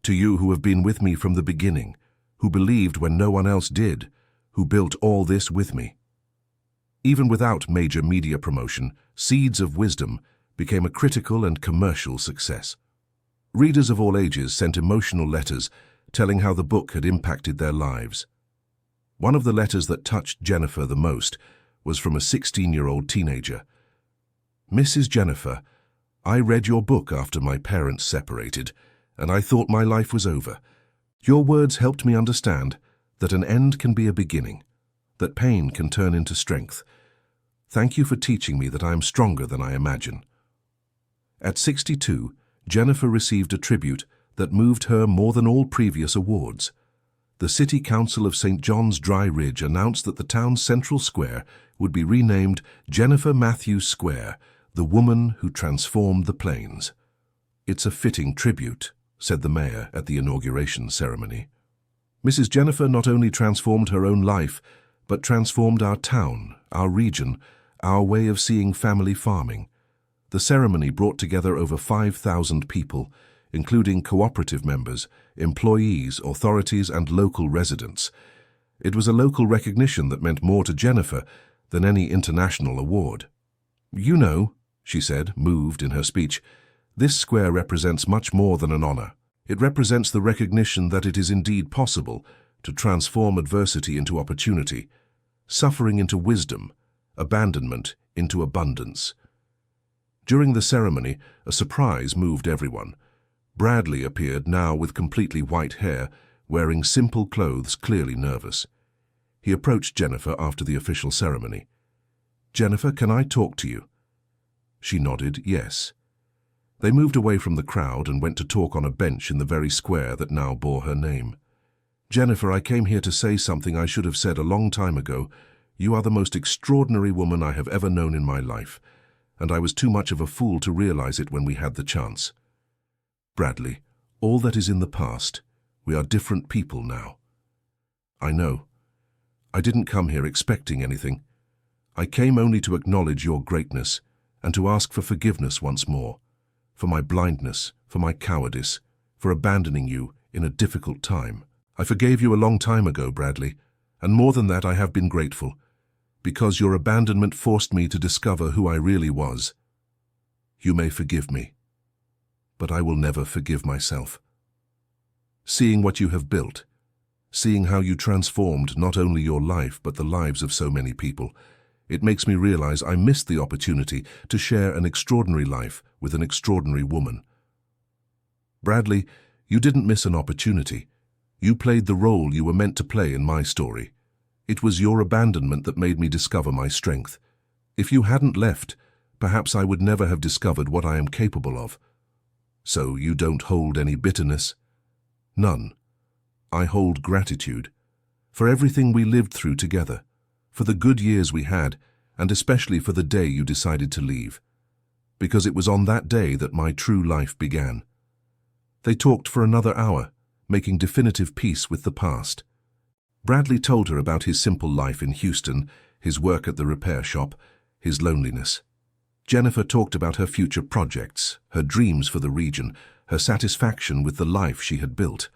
"To you who have been with me from the beginning, who believed when no one else did, who built all this with me." Even without major media promotion, Seeds of Wisdom became a critical and commercial success. Readers of all ages sent emotional letters telling how the book had impacted their lives. One of the letters that touched Jennifer the most was from a 16-year-old teenager. "Mrs. Jennifer, I read your book after my parents separated, and I thought my life was over. Your words helped me understand that an end can be a beginning, that pain can turn into strength. Thank you for teaching me that I am stronger than I imagine." At 62, Jennifer received a tribute that moved her more than all previous awards. The City Council of St. John's Dry Ridge announced that the town's central square would be renamed Jennifer Matthews Square, the woman who transformed the plains. "It's a fitting tribute," said the mayor at the inauguration ceremony. Mrs. Jennifer not only transformed her own life, but transformed our town, our region, our way of seeing family farming. The ceremony brought together over 5,000 people, including cooperative members, employees, authorities, and local residents. It was a local recognition that meant more to Jennifer than any international award. "You know," she said, moved in her speech, "this square represents much more than an honor. It represents the recognition that it is indeed possible to transform adversity into opportunity, suffering into wisdom, abandonment into abundance." During the ceremony, a surprise moved everyone. Bradley appeared now with completely white hair, wearing simple clothes, clearly nervous. He approached Jennifer after the official ceremony. "Jennifer, can I talk to you?" She nodded, yes. They moved away from the crowd and went to talk on a bench in the very square that now bore her name. "Jennifer, I came here to say something I should have said a long time ago. You are the most extraordinary woman I have ever known in my life, and I was too much of a fool to realize it when we had the chance." "Bradley, all that is in the past. We are different people now." "I know. I didn't come here expecting anything. I came only to acknowledge your greatness and to ask for forgiveness once more, for my blindness, for my cowardice, for abandoning you in a difficult time. I forgave you a long time ago, Bradley, and more than that I have been grateful, because your abandonment forced me to discover who I really was. You may forgive me, but I will never forgive myself. Seeing what you have built, seeing how you transformed not only your life but the lives of so many people, it makes me realize I missed the opportunity to share an extraordinary life with an extraordinary woman. Bradley, you didn't miss an opportunity. You played the role you were meant to play in my story. It was your abandonment that made me discover my strength. If you hadn't left, perhaps I would never have discovered what I am capable of. So you don't hold any bitterness?" "None. I hold gratitude for everything we lived through together, for the good years we had, and especially for the day you decided to leave, because it was on that day that my true life began." They talked for another hour, making definitive peace with the past. Bradley told her about his simple life in Houston, his work at the repair shop, his loneliness. Jennifer talked about her future projects, her dreams for the region, her satisfaction with the life she had built.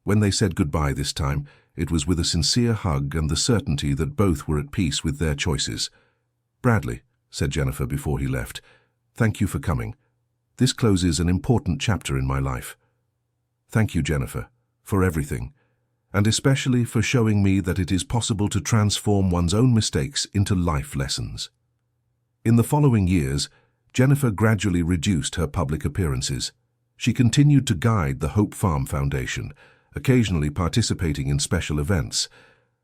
When they said goodbye this time, it was with a sincere hug and the certainty that both were at peace with their choices. "Bradley," said Jennifer before he left, "thank you for coming. This closes an important chapter in my life." "Thank you, Jennifer, for everything, and especially for showing me that it is possible to transform one's own mistakes into life lessons." In the following years, Jennifer gradually reduced her public appearances. She continued to guide the Hope Farm Foundation, occasionally participating in special events,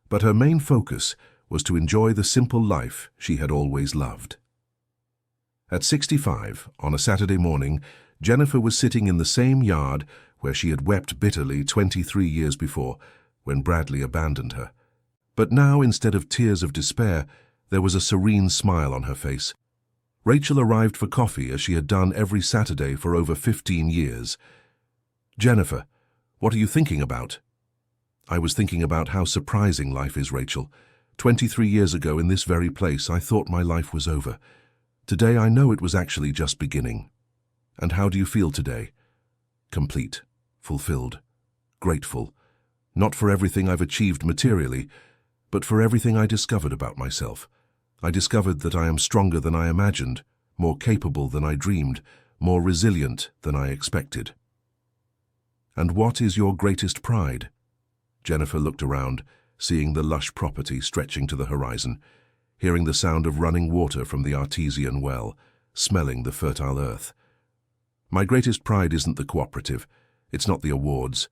but her main focus was to enjoy the simple life she had always loved. At 65, on a Saturday morning, Jennifer was sitting in the same yard where she had wept bitterly 23 years before, when Bradley abandoned her. But now, instead of tears of despair, there was a serene smile on her face. Rachel arrived for coffee as she had done every Saturday for over 15 years. "Jennifer, what are you thinking about?" "I was thinking about how surprising life is, Rachel. 23 years ago in this very place, I thought my life was over. Today I know it was actually just beginning." "And how do you feel today?" "Complete, fulfilled, grateful, not for everything I've achieved materially, but for everything I discovered about myself. I discovered that I am stronger than I imagined, more capable than I dreamed, more resilient than I expected." "And what is your greatest pride?" Jennifer looked around, seeing the lush property stretching to the horizon, hearing the sound of running water from the artesian well, smelling the fertile earth. "My greatest pride isn't the cooperative. It's not the awards.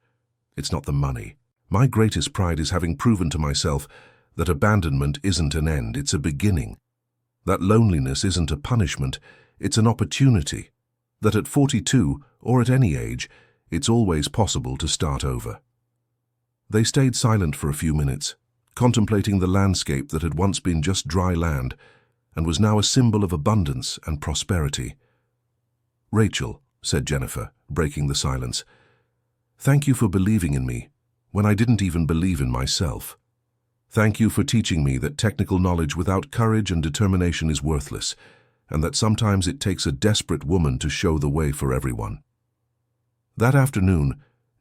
It's not the money. My greatest pride is having proven to myself that abandonment isn't an end, it's a beginning. That loneliness isn't a punishment, it's an opportunity. That at 42, or at any age, it's always possible to start over." They stayed silent for a few minutes, contemplating the landscape that had once been just dry land and was now a symbol of abundance and prosperity. "Rachel," said Jennifer, breaking the silence, "thank you for believing in me when I didn't even believe in myself. Thank you for teaching me that technical knowledge without courage and determination is worthless, and that sometimes it takes a desperate woman to show the way for everyone." That afternoon,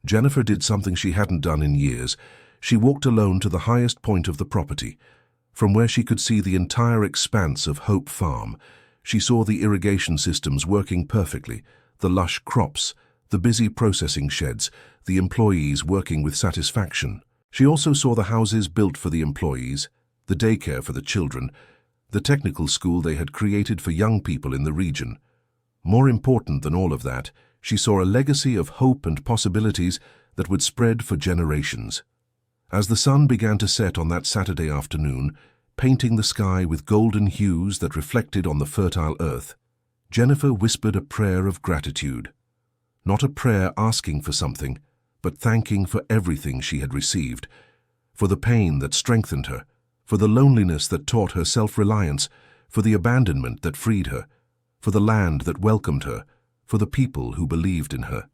Jennifer did something she hadn't done in years. She walked alone to the highest point of the property. From where she could see the entire expanse of Hope Farm, she saw the irrigation systems working perfectly, the lush crops, the busy processing sheds, the employees working with satisfaction. She also saw the houses built for the employees, the daycare for the children, the technical school they had created for young people in the region. More important than all of that, she saw a legacy of hope and possibilities that would spread for generations. As the sun began to set on that Saturday afternoon, painting the sky with golden hues that reflected on the fertile earth, Jennifer whispered a prayer of gratitude. Not a prayer asking for something, but thanking for everything she had received, for the pain that strengthened her, for the loneliness that taught her self-reliance, for the abandonment that freed her, for the land that welcomed her, for the people who believed in her.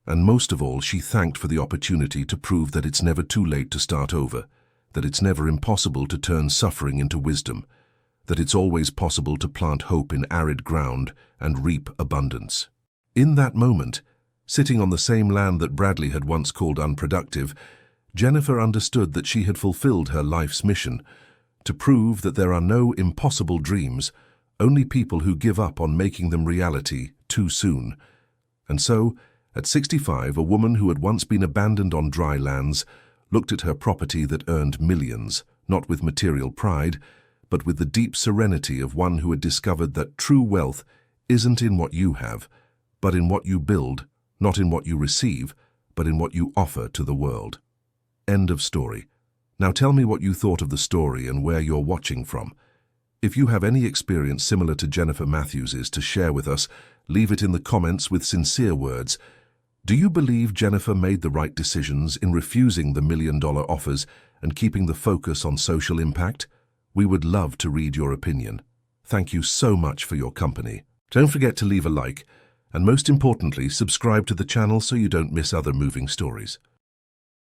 And most of all, she thanked for the opportunity to prove that it's never too late to start over, that it's never impossible to turn suffering into wisdom, that it's always possible to plant hope in arid ground and reap abundance. In that moment, sitting on the same land that Bradley had once called unproductive, Jennifer understood that she had fulfilled her life's mission, to prove that there are no impossible dreams, only people who give up on making them reality too soon. And so, at 65, a woman who had once been abandoned on dry lands looked at her property that earned millions, not with material pride, but with the deep serenity of one who had discovered that true wealth isn't in what you have, but in what you build, not in what you receive, but in what you offer to the world. End of story. Now tell me what you thought of the story and where you're watching from. If you have any experience similar to Jennifer Matthews's to share with us, leave it in the comments with sincere words. Do you believe Jennifer made the right decisions in refusing the million-dollar offers and keeping the focus on social impact? We would love to read your opinion. Thank you so much for your company. Don't forget to leave a like, and most importantly, subscribe to the channel so you don't miss other moving stories.